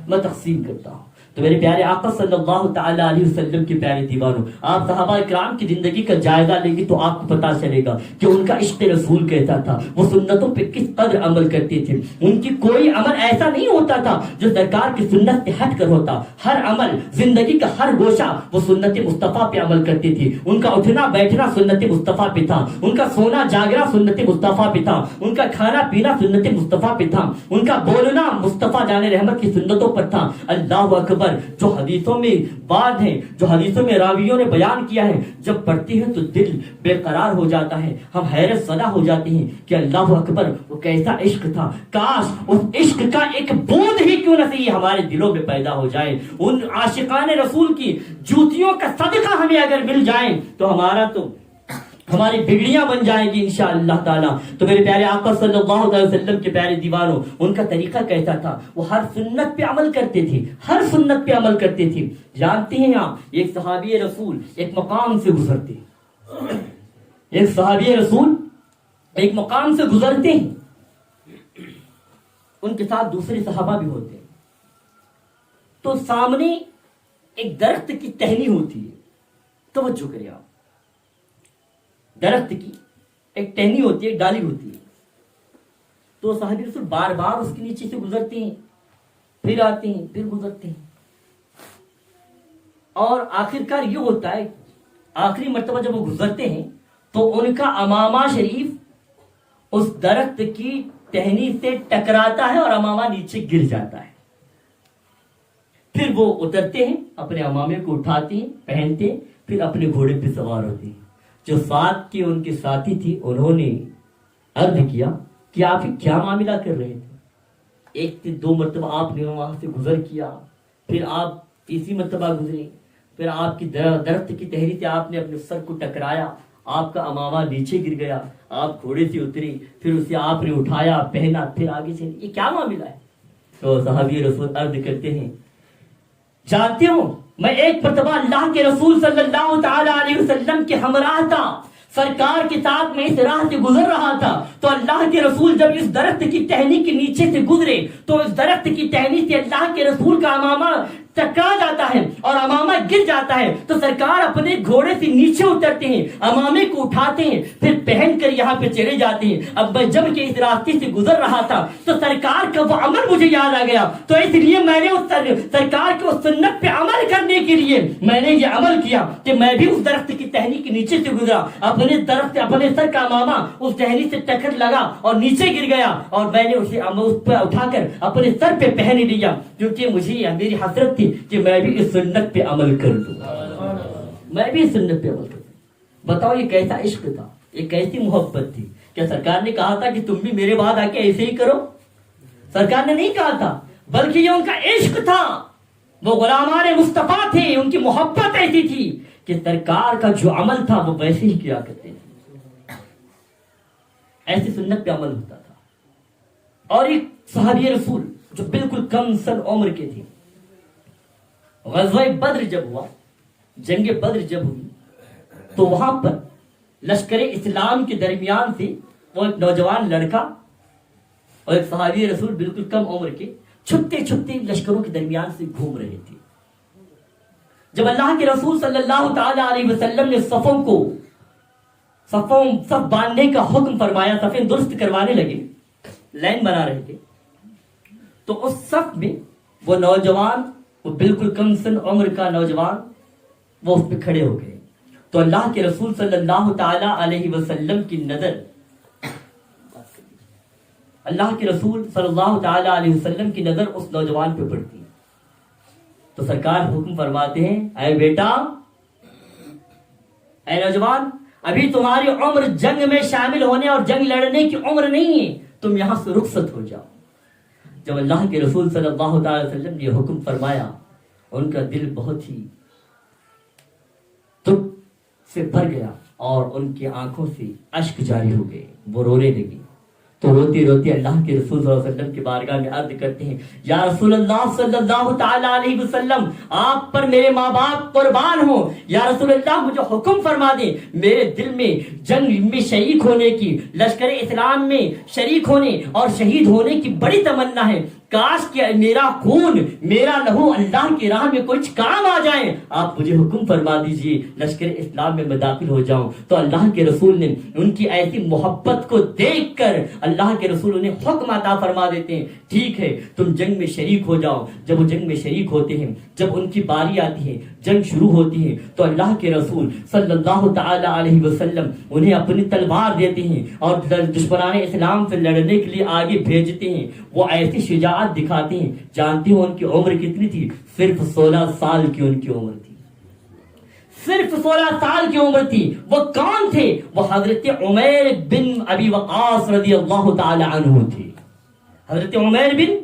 میں تقسیم کرتا ہوں. تو میرے پیارے آقا صلی اللہ تعالی علیہ وسلم کے پیارے دیوانوں, آپ صحابہ کرام کی زندگی کا جائزہ لیں گے تو آپ کو پتا چلے گا کہ ان کا عشق رسول کیسا تھا, وہ سنتوں پہ کس قدر عمل کرتے تھے. ان کی کوئی عمل ایسا نہیں ہوتا تھا جو سرکار کی سنت سے ہٹ کر ہوتا. ہر عمل, زندگی کا ہر گوشہ وہ سنت مصطفیٰ پہ عمل کرتے تھے. ان کا اٹھنا بیٹھنا سنت مصطفیٰ پہ تھا, ان کا سونا جاگنا سنت مصطفیٰ پہ تھا, ان کا کھانا پینا سنت مصطفیٰ پہ تھا, ان کا بولنا مصطفیٰ جان رحمت کی سنتوں پر تھا. اللہ اکبر, اکبر جو حدیثوں میں بات ہے، جو حدیثوں میں راویوں نے بیان کیا ہے، جب پڑھتے ہیں تو دل بے قرار ہو جاتا ہے، ہم حیرت زدہ ہو جاتے ہیں کہ اللہ اکبر وہ کیسا عشق تھا، کاش اس عشق کا ایک بوند ہی کیوں نہ صحیح ہمارے دلوں میں پیدا ہو جائے۔ ان عاشقان رسول کی جوتیوں کا صدقہ ہمیں اگر مل جائیں تو ہماری بگڑیاں بن جائیں گی انشاءاللہ تعالی۔ تو میرے پیارے آقا صلی اللہ علیہ وسلم کے پیارے دیوانوں، ان کا طریقہ کیسا تھا؟ وہ ہر سنت پہ عمل کرتے تھے، ہر سنت پہ عمل کرتے تھے۔ جانتے ہیں آپ، ایک صحابی رسول ایک مقام سے گزرتے ہیں، ایک صحابی رسول ایک مقام سے گزرتے ہیں، ان کے ساتھ دوسرے صحابہ بھی ہوتے ہیں، تو سامنے ایک درخت کی ٹہنی ہوتی ہے، توجہ کریں آپ، درخت کی ایک ٹہنی ہوتی ہے، ایک ڈالی ہوتی ہے، تو صحابی رسول بار بار اس کے نیچے سے گزرتے ہیں، پھر آتے ہیں، پھر گزرتے ہیں، اور آخرکار یہ ہوتا ہے، آخری مرتبہ جب وہ گزرتے ہیں تو ان کا امامہ شریف اس درخت کی ٹہنی سے ٹکراتا ہے اور امامہ نیچے گر جاتا ہے۔ پھر وہ اترتے ہیں، اپنے امامے کو اٹھاتے ہیں، پہنتے ہیں، پھر اپنے گھوڑے پہ سوار ہوتے ہیں۔ جو ساتھ کے ان کے ساتھی تھی، انہوں نے عرض کیا کہ آپ کیا معاملہ کر رہے تھے؟ ایک سے دو مرتبہ آپ نے وہاں سے گزر کیا، پھر آپ تیسری مرتبہ گزرے، پھر آپ کی درخت کی ٹہنی سے آپ نے اپنے سر کو ٹکرایا، آپ کا امامہ نیچے گر گیا، آپ گھوڑے سے اترے، پھر اسے آپ نے اٹھایا، پہنا، پھر آگے چلے، یہ کیا معاملہ ہے؟ تو صحابی رسول عرض کرتے ہیں، جانتے ہو میں ایک مرتبہ اللہ کے رسول صلی اللہ تعالی علیہ وسلم کے ہمراہ تھا، سرکار کے ساتھ میں اس راہ سے گزر رہا تھا، تو اللہ کے رسول جب اس درخت کی ٹہنی کے نیچے سے گزرے تو اس درخت کی ٹہنی سے اللہ کے رسول کا امامہ ٹکرا جاتا ہے اور امامہ گر جاتا ہے، تو سرکار اپنے گھوڑے سے نیچے اترتے ہیں، امامے کو اٹھاتے ہیں، پھر پہن کر یہاں پہ چلے جاتے ہیں۔ اب میں جب کہ اس راستے سے گزر رہا تھا تو سرکار کا وہ عمل مجھے یاد آ گیا، تو اس لیے میں نے اس سرکار کی اس سنت پہ عمل کرنے کے لیے میں نے یہ عمل کیا کہ میں بھی اس درخت کی ٹہنی کے نیچے سے گزرا، اپنے سر کا امامہ اس ٹہنی سے ٹکر لگا اور نیچے گر گیا، اور میں نے اسے اس پہ اٹھا کر اپنے سر پہ پہن لیا، کیونکہ مجھے میری حسرت تھی کہ میں بھی اس سنت پہ عمل کر دوں، میں بھی اس سنت پہ عمل کر دوں۔ بتاؤ یہ کیسا عشق تھا، یہ کیسی محبت تھی؟ کیا سرکار نے کہا تھا کہ تم بھی میرے بعد آ کے ایسے ہی کرو؟ سرکار نے نہیں کہا تھا، بلکہ یہ ان کا عشق تھا، وہ غلامان مصطفیٰ تھے، ان کی محبت ایسی تھی کہ سرکار کا جو عمل تھا وہ ویسے ہی کیا کرتے تھے، ایسی سنت پہ عمل ہوتا تھا۔ اور ایک صحابی رسول جو بالکل کم سن عمر کے تھے، غزوہ بدر جب ہوا، جنگ بدر جب ہوئی، تو وہاں پر لشکر اسلام کے درمیان سے وہ ایک نوجوان لڑکا اور ایک صحابی رسول بالکل کم عمر کے چھپتے چھپتے لشکروں کے درمیان سے گھوم رہے تھے۔ جب اللہ کے رسول صلی اللہ تعالی علیہ وسلم نے صف باندھنے کا حکم فرمایا، صفیں درست کروانے لگے، لائن بنا رہے تھے، تو اس صف میں وہ نوجوان، وہ بالکل کم سن عمر کا نوجوان، وہ اس پہ کھڑے ہو گئے، تو اللہ کے رسول صلی اللہ تعالی علیہ وسلم کی نظر، اللہ کے رسول صلی اللہ تعالی علیہ وسلم کی نظر اس نوجوان پہ پڑتی ہے، تو سرکار حکم فرماتے ہیں، اے بیٹا، اے نوجوان، ابھی تمہاری عمر جنگ میں شامل ہونے اور جنگ لڑنے کی عمر نہیں ہے، تم یہاں سے رخصت ہو جاؤ۔ جب اللہ کے رسول صلی اللہ تعالی وسلم نے یہ حکم فرمایا، ان کا دل بہت ہی دکھ سے بھر گیا اور ان کی آنکھوں سے اشک جاری ہو گئے، وہ رونے لگے، تو روتے روتے اللہ کے رسول صلی اللہ علیہ وسلم کی بارگاہ میں عرض کرتے ہیں، یا رسول اللہ صلی اللہ تعالی علیہ وسلم، آپ پر میرے ماں باپ قربان ہوں، یا رسول اللہ مجھے حکم فرما دیں، میرے دل میں جنگ میں شریک ہونے کی، لشکر اسلام میں شریک ہونے اور شہید ہونے کی بڑی تمنا ہے، کاش کہ میرا خون، میرا لہو اللہ کی راہ میں کچھ کام آ جائے، آپ مجھے حکم فرما دیجئے لشکر اسلام میں میں داخل ہو جاؤں۔ تو اللہ کے رسول نے ان کی ایسی محبت کو دیکھ کر اللہ کے رسول انہیں حکم عطا فرما دیتے ہیں، ٹھیک ہے تم جنگ میں شریک ہو جاؤ۔ جب وہ جنگ میں شریک ہوتے ہیں، جب ان کی باری آتی ہے، جنگ شروع ہوتی ہے، تو اللہ کے رسول صلی اللہ تعالی علیہ وسلم انہیں اپنی تلوار دیتے ہیں اور دشمنان اسلام سے لڑنے کے لیے آگے بھیجتے ہیں۔ وہ ایسی شجاعت شجاعت دکھاتے ہیں. جانتے ہو ان کی عمر کتنی تھی؟ صرف 16 سال کی ان کی عمر تھی. صرف 16 سال کی عمر تھی. وہ کون تھے؟ وہ حضرت عمیر بن ابی وقاص رضی اللہ تعالی عنہ تھے. حضرت عمیر بن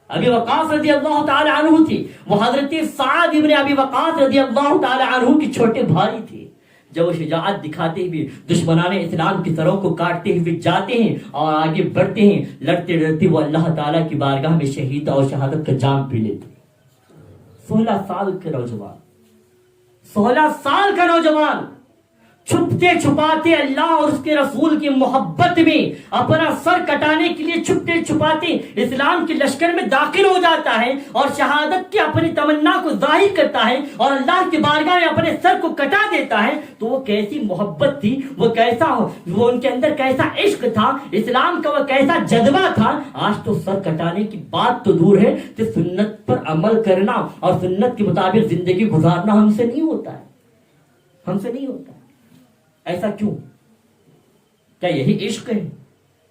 ابی وقاص رضی اللہ تعالی عنہ تھے. وہ حضرت سعد بن ابی وقاص رضی اللہ تعالی عنہ کے چھوٹے بھائی تھے. جب وہ شجاعت دکھاتے ہوئے دشمنان اسلام کی سروں کو کاٹتے ہوئے جاتے ہیں اور آگے بڑھتے ہیں، لڑتے لڑتے وہ اللہ تعالیٰ کی بارگاہ میں شہید اور شہادت کا جام پی لیتے. 16 سال کے نوجوان، 16 سال کا نوجوان چھپتے چھپاتے اللہ اور اس کے رسول کی محبت میں اپنا سر کٹانے کے لیے چھپتے چھپاتے اسلام کے لشکر میں داخل ہو جاتا ہے اور شہادت کی اپنی تمنا کو ظاہر کرتا ہے اور اللہ کی بارگاہ میں اپنے سر کو کٹا دیتا ہے. تو وہ کیسی محبت تھی، وہ کیسا، وہ ان کے اندر کیسا عشق تھا، اسلام کا وہ کیسا جذبہ تھا. آج تو سر کٹانے کی بات تو دور ہے کہ سنت پر عمل کرنا اور سنت کے مطابق زندگی گزارنا ہم سے نہیں ہوتا ہے، ہم سے نہیں ہوتا ہے. ایسا کیوں؟ کیا یہی عشق ہے؟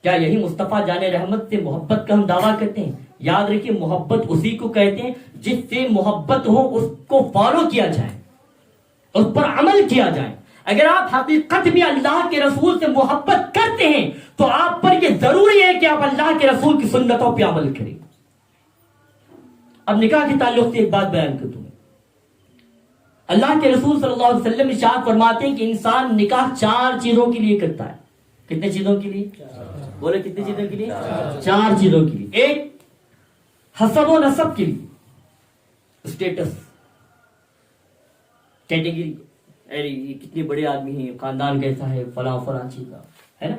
کیا یہی مصطفیٰ جان رحمت سے محبت کا ہم دعویٰ کرتے ہیں؟ یاد رکھیے، محبت اسی کو کہتے ہیں جس سے محبت ہو اس کو فالو کیا جائے، اس پر عمل کیا جائے. اگر آپ حقیقت میں اللہ کے رسول سے محبت کرتے ہیں تو آپ پر یہ ضروری ہے کہ آپ اللہ کے رسول کی سنتوں پہ عمل کریں. اب نکاح کے تعلق سے ایک بات بیان کر دوں. اللہ کے رسول صلی اللہ علیہ وسلم ارشاد فرماتے ہیں کہ انسان نکاح 4 چیزوں کے لیے کرتا ہے. کتنے چیزوں کے لیے؟ بولے کتنے چیزوں کے لیے؟ 4 چیزوں کے لیے. ایک، حسب و نسب کے لیے، اسٹیٹس، کیٹیگری، ارے یہ کتنے بڑے آدمی ہیں، خاندان کیسا ہے، فلاں فلاں چیز کا ہے نا،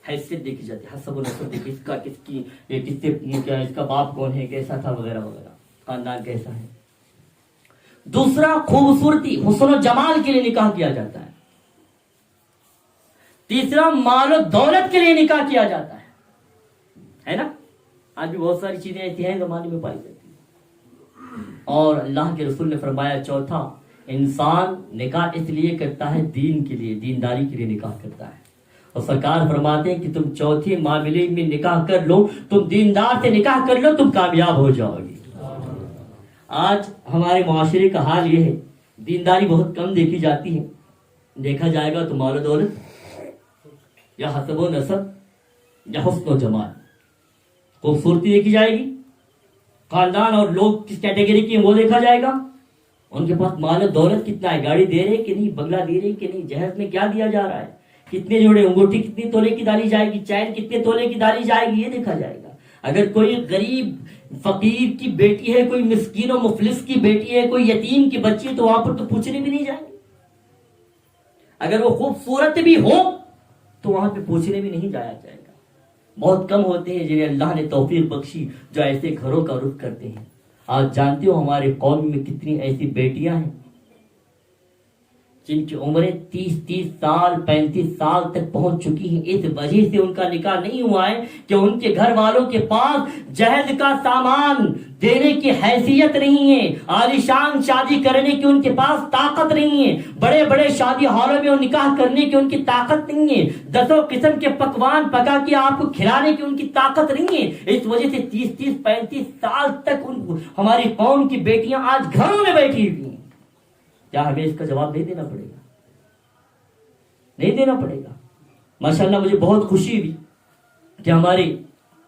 حیثیت دیکھی جاتی ہے. حسب و نسب دیکھی، اس کا کس کی، کس سے کیا، اس کا باپ کون ہے، کیسا تھا، وغیرہ وغیرہ، خاندان کیسا ہے. دوسرا، خوبصورتی، حسن و جمال کے لیے نکاح کیا جاتا ہے. تیسرا، مال و دولت کے لیے نکاح کیا جاتا ہے نا. آج بھی بہت ساری چیزیں ایسی ہیں زمانے میں پائی جاتی ہیں. اور اللہ کے رسول نے فرمایا چوتھا، انسان نکاح اس لیے کرتا ہے دین کے لیے، دینداری کے لیے نکاح کرتا ہے. اور سرکار فرماتے ہیں کہ تم چوتھے معاملے میں نکاح کر لو، تم دیندار سے نکاح کر لو، تم کامیاب ہو جاؤ گے. آج ہمارے معاشرے کا حال یہ ہے، دینداری بہت کم دیکھی جاتی ہے. دیکھا جائے گا تو مال و دولت یا حسب و نسب یا حسن و جمال، خوبصورتی دیکھی جائے گی، خاندان اور لوگ کس کیٹیگری کی ہیں وہ دیکھا جائے گا، ان کے پاس مال و دولت کتنا ہے، گاڑی دے رہے کہ نہیں، بنگلہ دے رہے کہ نہیں، جہیز میں کیا دیا جا رہا ہے، کتنے جوڑے انگوٹھی کتنے تولے کی ڈالی جائے گی، چین کتنے تولے کی ڈالی جائے گی، یہ دیکھا جائے گا. اگر کوئی غریب فقیر کی بیٹی ہے، کوئی مسکین و مفلس کی بیٹی ہے، کوئی یتیم کی بچی ہے، تو وہاں پر تو پوچھنے بھی نہیں جائیں گے. اگر وہ خوبصورت بھی ہو تو وہاں پہ پوچھنے بھی نہیں جایا جائے گا. بہت کم ہوتے ہیں جنہیں اللہ نے توفیق بخشی جو ایسے گھروں کا رخ کرتے ہیں. آج جانتے ہو ہمارے قوم میں کتنی ایسی بیٹیاں ہیں جن کی عمریں 30 سال 35 سال تک پہنچ چکی ہیں. اس وجہ سے ان کا نکاح نہیں ہوا ہے کہ ان کے گھر والوں کے پاس جہیز کا سامان دینے کی حیثیت نہیں ہے، عالیشان شادی کرنے کی ان کے پاس طاقت نہیں ہے، بڑے بڑے شادی ہالوں میں نکاح کرنے کی ان کی طاقت نہیں ہے، 10 قسم کے پکوان پکا کے آپ کو کھلانے کی ان کی طاقت نہیں ہے. اس وجہ سے 30 35 سال تک ہماری قوم کی بیٹیاں آج گھروں میں بیٹھی ہوئی ہیں. کیا ہمیں اس کا جواب نہیں دینا پڑے گا؟ نہیں دینا پڑے گا. ماشاءاللہ مجھے بہت خوشی ہوئی کہ ہمارے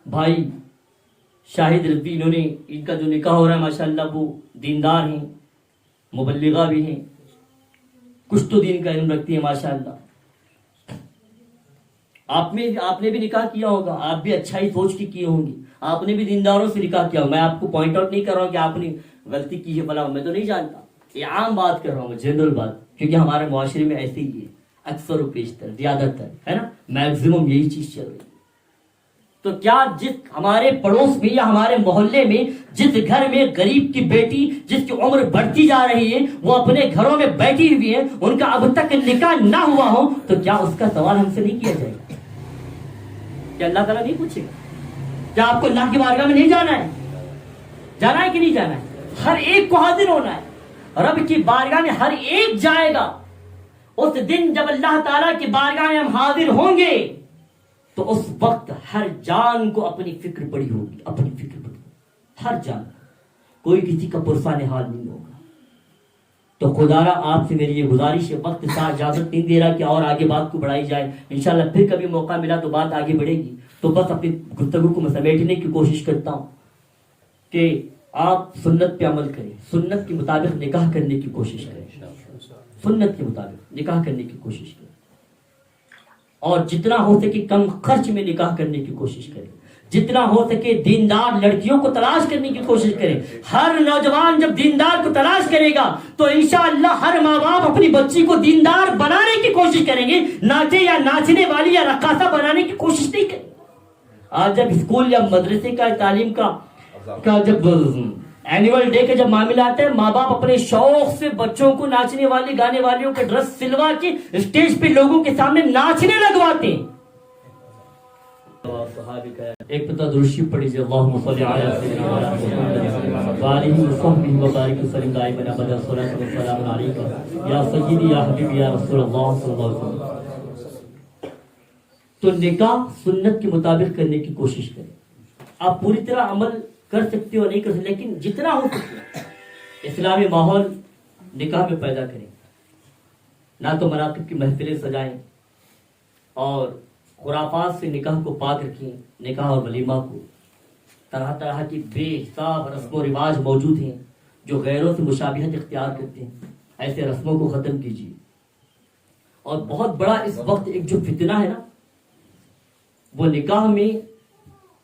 بھائی شاہد رضوی، انہوں نے ان کا جو نکاح ہو رہا ہے ماشاءاللہ وہ دیندار ہیں، مبلغہ بھی ہیں، کچھ تو دین کا علم رکھتی ہیں ماشاءاللہ. آپ نے بھی نکاح کیا ہوگا، آپ بھی اچھائی سوچ کے کیے ہوں گے، آپ نے بھی دینداروں سے نکاح کیا. میں آپ کو پوائنٹ آؤٹ نہیں کر رہا ہوں کہ آپ نے غلطی کی ہے فلاں، میں تو نہیں جانتا، یہ عام بات کر رہا ہوں، جنرل بات، کیونکہ ہمارے معاشرے میں ایسے ہی ہے، اکثر و بیشتر، زیادہ تر ہے نا، میکسیمم یہی چیز چل رہی ہے. تو کیا جس ہمارے پڑوس میں یا ہمارے محلے میں جس گھر میں غریب کی بیٹی جس کی عمر بڑھتی جا رہی ہے وہ اپنے گھروں میں بیٹھی ہوئی ہے، ان کا اب تک نکاح نہ ہوا ہو، تو کیا اس کا سوال ہم سے نہیں کیا جائے گا؟ کیا اللہ تعالیٰ نہیں پوچھے گا؟ کیا آپ کو اللہ کی بارگاہ میں نہیں جانا ہے؟ جانا ہے کہ نہیں جانا ہے؟ ہر ایک کو حاضر ہونا ہے، رب کی بارگاہ میں ہر ایک جائے گا. اس دن جب اللہ تعالیٰ کی بارگاہ میں ہم حاضر ہوں گے تو اس وقت ہر جان کو اپنی فکر پڑی ہوگی، اپنی فکر پڑی. ہر جان کوئی کسی کا پرسان حال نہیں ہوگا. تو خدا را آپ سے میری یہ گزارش ہے, وقت سے اجازت نہیں دے رہا کہ اور آگے بات کو بڑھائی جائے. انشاءاللہ پھر کبھی موقع ملا تو بات آگے بڑھے گی. تو بس اپنی گفتگو کو میں سمیٹنے کی کوشش کرتا ہوں کہ آپ سنت پہ عمل کریں, سنت کے مطابق نکاح کرنے کی کوشش کریں, سنت کے مطابق نکاح کرنے کی کوشش کریں, اور جتنا ہو سکے کم خرچ میں نکاح کرنے کی کوشش کریں, جتنا ہو سکے دیندار لڑکیوں کو تلاش کرنے کی کوشش کریں. ہر نوجوان جب دیندار کو تلاش کرے گا تو انشاءاللہ ہر ماں باپ اپنی بچی کو دیندار بنانے کی کوشش کریں گے, ناچے یا ناچنے والی یا رقاصہ بنانے کی کوشش نہیں کریں. آج جب اسکول یا مدرسے کا تعلیم کا جب اینیول ڈے کا جب معاملہ آتا ہے, ماں باپ اپنے شوق سے بچوں کو ناچنے والے گانے والیوں کے ڈریس سلوا کے اسٹیج پہ لوگوں کے سامنے ناچنے لگواتے ہیں. ایک پتہ درشی پڑھی جائے, اللہم صلی علی سیدنا محمد وآلہ وصحبہ وبارک وسلم دائما ابدا الصلاۃ والسلام علیک یا سیدی یا حبیبی یا رسول اللہ صلی اللہ علیہ وسلم. تو نکاح سنت کے مطابق کرنے کی کوشش کریں. آپ پوری طرح عمل کر سکتے ہو نہیں کر سکتے, لیکن جتنا ہو سکے اسلامی ماحول نکاح میں پیدا کریں. نہ تو مناقب کی محفلیں سجائیں اور خرافات سے نکاح کو پاک رکھیں. نکاح اور ولیمہ کو طرح طرح کی بے حساب رسم و رواج موجود ہیں جو غیروں سے مشابہت اختیار کرتے ہیں. ایسے رسموں کو ختم کیجیے. اور بہت بڑا اس وقت ایک جو فتنہ ہے نا, وہ نکاح میں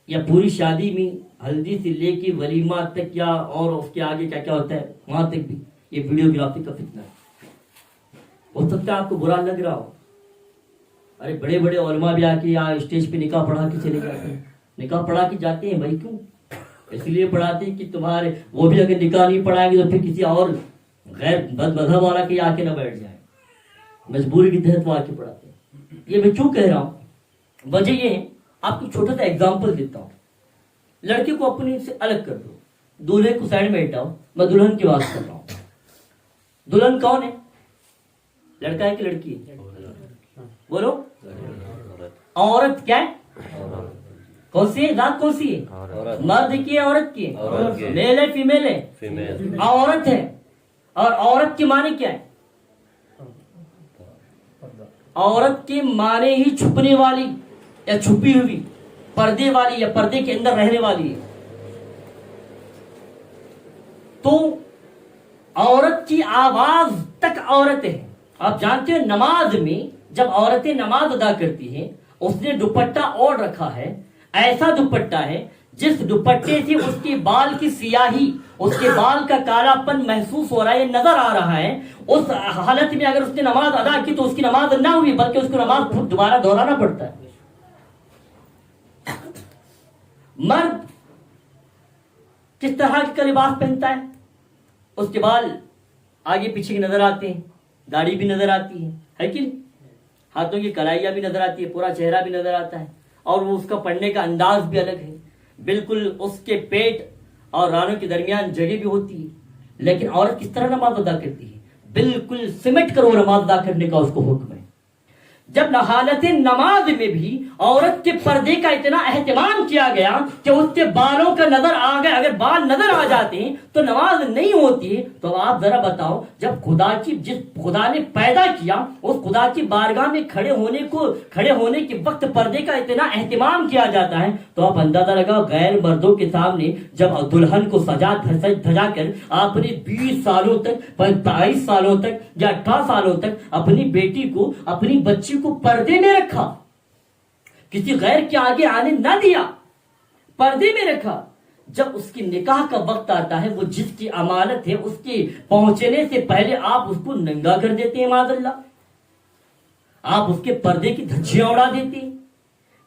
یا پوری شادی میں ہلدی سے لے کے ولیمہ تک یا اور اس کے آگے کیا کیا ہوتا ہے وہاں تک بھی یہ ویڈیوگرافی کا فتنہ ہے. ہو سکتا ہے آپ کو برا لگ رہا ہو, ارے بڑے بڑے علماء بھی آ کے یہاں اسٹیج پہ نکاح پڑھا کے چلے جاتے ہیں. نکاح پڑھا کے جاتے ہیں بھائی, کیوں؟ اس لیے پڑھاتے ہیں کہ تمہارے وہ بھی اگر نکاح نہیں پڑھائیں گے تو پھر کسی اور غیر بد مذہب والا کے آ کے نہ بیٹھ جائیں. مجبوری کے تحت وہ آ کے پڑھاتے ہیں. یہ میں کیوں کہہ رہا ہوں, وجہ یہ ہے, آپ کو چھوٹا سا ایگزامپل دیتا ہوں. لڑکی کو اپنے سے الگ کر دو, دولہے کو سائڈ میں ہٹاؤ, میں دلہن کی بات کر رہا ہوں. دلہن کون ہے؟ لڑکا ہے کہ لڑکی ہے؟ بولو. عورت کیا ہے؟ کون سی ہے؟ ذات کون سی ہے؟ مرد کی ہے عورت کی ہے؟ میل ہے فیمیل ہے؟ عورت ہے. اور عورت کے معنی کیا ہے؟ عورت کے معنی ہی چھپنے والی یا چھپی ہوئی, پردے والی یا پردے کے اندر رہنے والی ہے. تو عورت کی آواز تک عورت ہے. آپ جانتے ہیں نماز میں جب عورتیں نماز ادا کرتی ہیں اس نے دوپٹہ اوڑھ رکھا ہے, ایسا دوپٹہ ہے جس دوپٹے سے اس کے بال کی سیاہی, اس کے بال کا کالا پن محسوس ہو رہا ہے, نظر آ رہا ہے. اس حالت میں اگر اس نے نماز ادا کی تو اس کی نماز نہ ہوئی بلکہ اس کو نماز دوبارہ دہرانا پڑتا ہے. مرد کس طرح کا لباس پہنتا ہے, اس کے بال آگے پیچھے کی نظر آتے ہیں, داڑھی بھی نظر آتی ہے کہ نہیں, ہاتھوں کی کلائیاں بھی نظر آتی ہے, پورا چہرہ بھی نظر آتا ہے, اور وہ اس کا پڑھنے کا انداز بھی الگ ہے. بالکل اس کے پیٹ اور رانوں کے درمیان جگہ بھی ہوتی ہے. لیکن عورت کس طرح نماز ادا کرتی ہے؟ بالکل سمٹ کر وہ نماز ادا کرنے کا اس کو حکم ہے. جب حالت نماز میں بھی عورت کے پردے کا اتنا اہتمام کیا گیا کہ اس کے بالوں کا نظر آ گیا, اگر بال نظر آ جاتے ہیں تو نماز نہیں ہوتی. تو آپ ذرا بتاؤ, جب جس خدا نے پیدا کیا اس خدا کی بارگاہ میں کھڑے ہونے کے وقت پردے کا اتنا اہتمام کیا جاتا ہے, تو آپ اندازہ لگاؤ غیر مردوں کے سامنے جب دلہن کو سجا دھجا کر آپ نے 20 سالوں تک 22 سالوں تک یا 18 سالوں تک اپنی بیٹی کو, اپنی بچی کو پردے میں رکھا, کسی غیر کے آگے آنے نہ دیا, پردے میں رکھا. جب اس کی نکاح کا وقت آتا ہے, وہ جس کی امانت ہے اس کے پہنچنے سے پہلے آپ اس کو ننگا کر دیتے ہیں. معاذ اللہ, آپ اس کے پردے کی دھجیاں اڑا دیتے ہیں.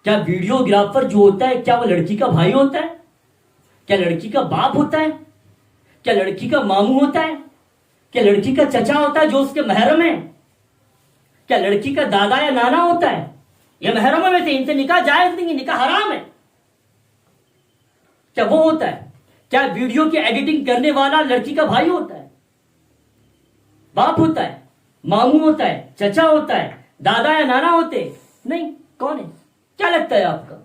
کیا ویڈیوگرافر جو ہوتا ہے کیا وہ لڑکی کا بھائی ہوتا ہے؟ کیا لڑکی کا باپ ہوتا ہے؟ کیا لڑکی کا ماموں ہوتا ہے؟ کیا لڑکی کا چچا ہوتا ہے جو اس کے محرم ہے؟ کیا لڑکی کا دادا یا نانا ہوتا ہے؟ یہ محرموں میں سے ان سے نکاح جائز نہیں ہے, نکاح حرام ہے. کیا وہ ہوتا ہے؟ کیا ویڈیو کی ایڈیٹنگ کرنے والا لڑکی کا بھائی ہوتا ہے, باپ ہوتا ہے, ماموں ہوتا ہے, چچا ہوتا ہے, دادا یا نانا ہوتے نہیں؟ کون ہے؟ کیا لگتا ہے آپ کا؟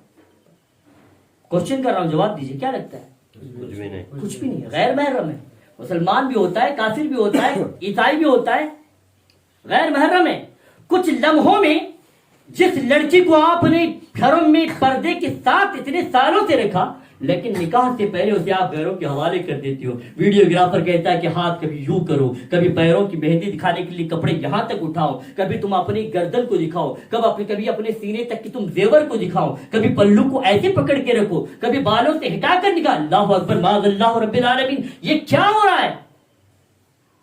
کوشچن کر رہا ہوں, جواب دیجیے. کیا لگتا ہے؟ کچھ بھی نہیں ہے، غیر محرم ہے. مسلمان بھی ہوتا ہے، کافر بھی ہوتا ہے، عیسائی بھی ہوتا ہے، غیر محرم ہے. کچھ لمحوں میں جس لڑکی کو آپ نے گھروں میں پردے کے ساتھ اتنے سالوں سے رکھا، لیکن نکاح سے پہلے اسے آپ غیروں کے حوالے کر دیتے ہو. ویڈیوگرافر کہتا ہے کہ ہاتھ کبھی یوں کرو، کبھی پیروں کی مہندی دکھانے کے لیے کپڑے یہاں تک اٹھاؤ، کبھی تم اپنی گردن کو دکھاؤ، کبھی اپنے سینے تک کہ تم زیور کو دکھاؤ، کبھی پلو کو ایسے پکڑ کے رکھو، کبھی بالوں سے ہٹا کر نکال. اللہ اکبر، معاذ اللہ رب العالمین. یہ کیا ہو رہا ہے؟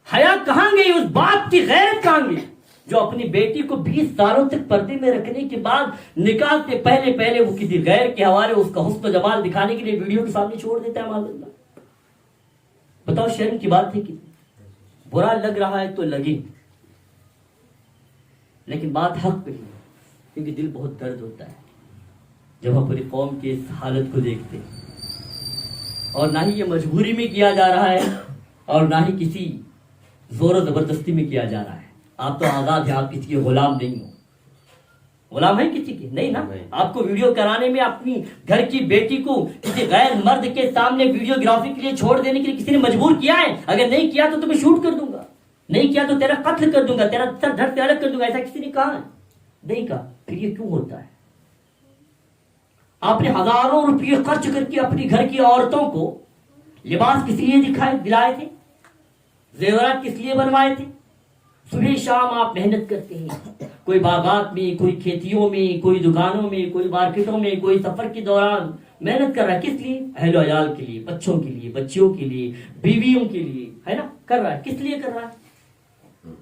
حیا کہاں گئی؟ اس باپ کی غیرت کہاں گئی جو اپنی بیٹی کو 20 سالوں تک پردے میں رکھنے کے بعد نکاح سے پہلے وہ کسی غیر کے حوالے اس کا حسن و جمال دکھانے کے لیے ویڈیو کے سامنے چھوڑ دیتا ہے؟ معاذ اللہ. بتاؤ شرم کی بات ہے کہ برا لگ رہا ہے تو لگے، لیکن بات حق پہ ہی ہے، کیونکہ دل بہت درد ہوتا ہے جب ہم پوری قوم کی اس حالت کو دیکھتے ہیں. اور نہ ہی یہ مجبوری میں کیا جا رہا ہے اور نہ ہی کسی زور و زبردستی میں کیا جا رہا ہے. آپ تو آزاد ہیں، آپ کسی کے غلام نہیں ہو. غلام ہے کسی کے نہیں نا. آپ کو ویڈیو کرانے میں اپنی گھر کی بیٹی کو کسی غیر مرد کے سامنے ویڈیوگرافی کے لیے چھوڑ دینے کے لیے کسی نے مجبور کیا ہے؟ اگر نہیں کیا تو تمہیں شوٹ کر دوں گا، نہیں کیا تو تیرا قتل کر دوں گا، تیرا سر دھڑ سے الگ کر دوں گا. ایسا کسی نے کہا ہے؟ نہیں کہا. پھر یہ کیوں ہوتا ہے؟ آپ نے ہزاروں روپئے خرچ کر کے اپنی گھر کی عورتوں کو لباس کس لیے دلائے تھے؟ زیورات کس لیے بنوائے تھے؟ صبح شام آپ محنت کرتے ہیں، کوئی باغات میں، کوئی کھیتیوں میں، کوئی دکانوں میں، کوئی مارکیٹوں میں، کوئی سفر کے دوران محنت کر رہا ہے. کس لیے؟ اہل و عیال کے لیے، بچوں کے لیے، بچیوں کے لیے، بیویوں کے لیے، ہے نا. کر رہا ہے. کس لیے کر رہا ہے؟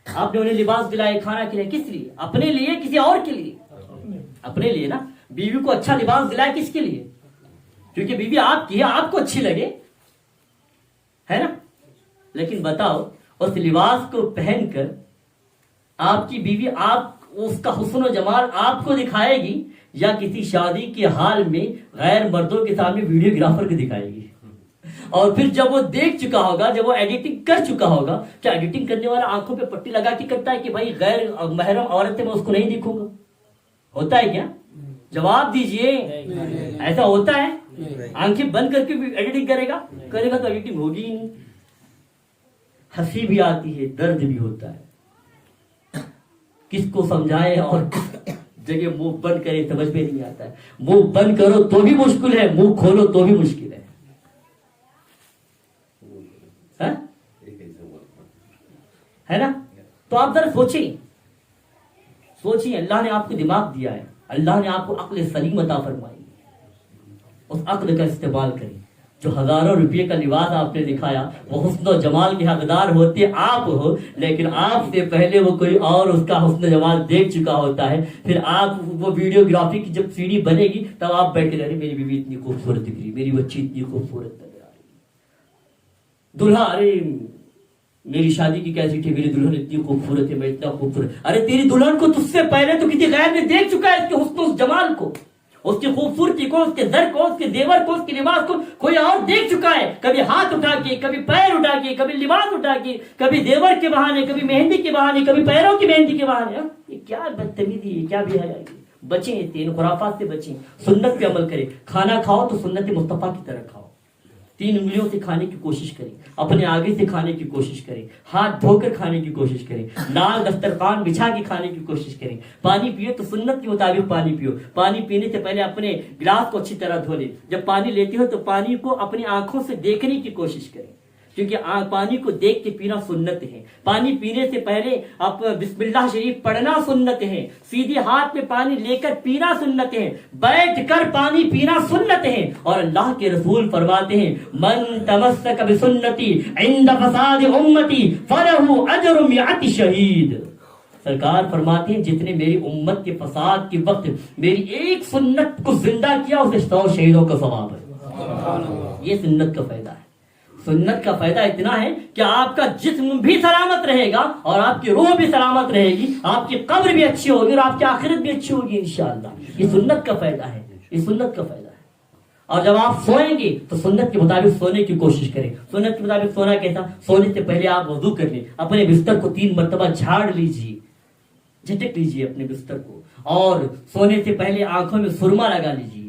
آپ نے انہیں لباس دلائے، کھانا کھلائے، کس لیے؟ اپنے لیے، کسی اور کے لیے؟ اپنے لیے نا. بیوی کو اچھا لباس دلائے کس کے لیے؟ کیونکہ بیوی آپ کی ہے، آپ کو اچھی لگے، ہے نا. لیکن بتاؤ، اس لباس کو پہن کر آپ کی بیوی اس کا حسن و جمال آپ کو دکھائے گی یا کسی شادی کے حال میں غیر مردوں کے سامنے ویڈیوگرافر کو دکھائے گی؟ اور پھر جب وہ دیکھ چکا ہوگا، جب وہ ایڈیٹنگ کر چکا ہوگا، کیا ایڈیٹنگ کرنے والا آنکھوں پہ پٹی لگا کے کرتا ہے کہ بھائی غیر محرم عورت ہے میں اس کو نہیں دیکھوں گا؟ ہوتا ہے کیا؟ جواب دیجئے. ایسا ہوتا ہے؟ آنکھیں بند کر کے ایڈیٹنگ کرے گا تو ایڈیٹنگ ہوگی ہی نہیں. ہنسی بھی آتی ہے، درد بھی ہوتا ہے. کس کو سمجھائے اور کس جگہ منہ بند کرے سمجھ میں نہیں آتا ہے. منہ بند کرو تو بھی مشکل ہے، منہ کھولو تو بھی مشکل ہے نا. تو آپ ذرا سوچیں. اللہ نے آپ کو دماغ دیا ہے، اللہ نے آپ کو عقل سلیم عطا فرمائی، اس عقل کا استعمال کریں. جو ہزاروں روپے کا لباس آپ نے دکھایا، وہ حسن و جمال کے حقدار ہوتے آپ ہو، لیکن آپ سے پہلے وہ کوئی اور اس کا حسن و جمال دیکھ چکا ہوتا ہے. پھر آپ وہ ویڈیوگرافی کی جب سیڑھی بنے گی تب آپ بیٹھے رہے، میری بیوی اتنی خوبصورت دکھ رہی، میری بچی اتنی خوبصورت نظر آ رہی، دلہا ارے میری شادی کی کیسی تھی، میری دلہن اتنی خوبصورت ہے، میں اتنا خوبصورت. ارے تیری دلہن کو تجھ سے پہلے تو کسی غیر نے دیکھ چکا ہے، اس کے حسن و جمال کو، اس کی خوبصورتی کو، اس کے زر کو، اس کے زیور کو، اس کے لباس کو کوئی اور دیکھ چکا ہے. کبھی ہاتھ اٹھا کے، کبھی پیر اٹھا کے، کبھی لباس اٹھا کے، کبھی زیور کے بہانے، کبھی مہندی کے بہانے، کبھی پیروں کی مہندی کے بہانے. یہ کیا بدتمیزی ہے، کیا بھی ہے. بچیں ان خرافات سے، بچیں، سنت پہ عمل کریں. کھانا کھاؤ تو سنت مصطفیٰ کی طرح کھاؤ. 3 انگلیوں سے کھانے کی کوشش کریں، اپنے آگے سے کھانے کی کوشش کریں، ہاتھ دھو کر کھانے کی کوشش کریں، لال دسترخوان بچھا کے کھانے کی کوشش کریں. پانی پیو تو سنت کے مطابق پانی پیو. پانی پینے سے پہلے اپنے گلاس کو اچھی طرح دھو لیں. جب پانی لیتے ہو تو پانی کو اپنی آنکھوں سے دیکھنے کی کوشش کریں، کیونکہ پانی کو دیکھ کے پینا سنت ہے. پانی پینے سے پہلے آپ بسم اللہ شریف پڑھنا سنت ہے. سیدھے ہاتھ میں پانی لے کر پینا سنت ہے. بیٹھ کر پانی پینا سنت ہے. اور اللہ کے رسول فرماتے ہیں من تمسک بسنتی عند فساد امتی فلہ اجر 100 شہید. سرکار فرماتے ہیں جتنے میری امت کے فساد کے وقت میری ایک سنت کو زندہ کیا، اسے 100 شہیدوں کا ثواب ہے. یہ سنت کا فائدہ ہے. سنت کا فائدہ اتنا ہے کہ آپ کا جسم بھی سلامت رہے گا اور آپ کی روح بھی سلامت رہے گی، آپ کی قبر بھی اچھی ہوگی اور آپ کی آخرت بھی اچھی ہوگی انشاءاللہ. یہ سنت کا فائدہ ہے، یہ سنت کا فائدہ ہے. اور جب آپ سوئیں گے تو سنت کے مطابق سونے کی کوشش کریں. سنت کے مطابق سونا کیسا؟ سونے سے پہلے آپ وضو کر لیں، اپنے بستر کو 3 مرتبہ جھاڑ لیجیے، جھٹک لیجیے اپنے بستر کو، اور سونے سے پہلے آنکھوں میں سرما لگا لیجیے.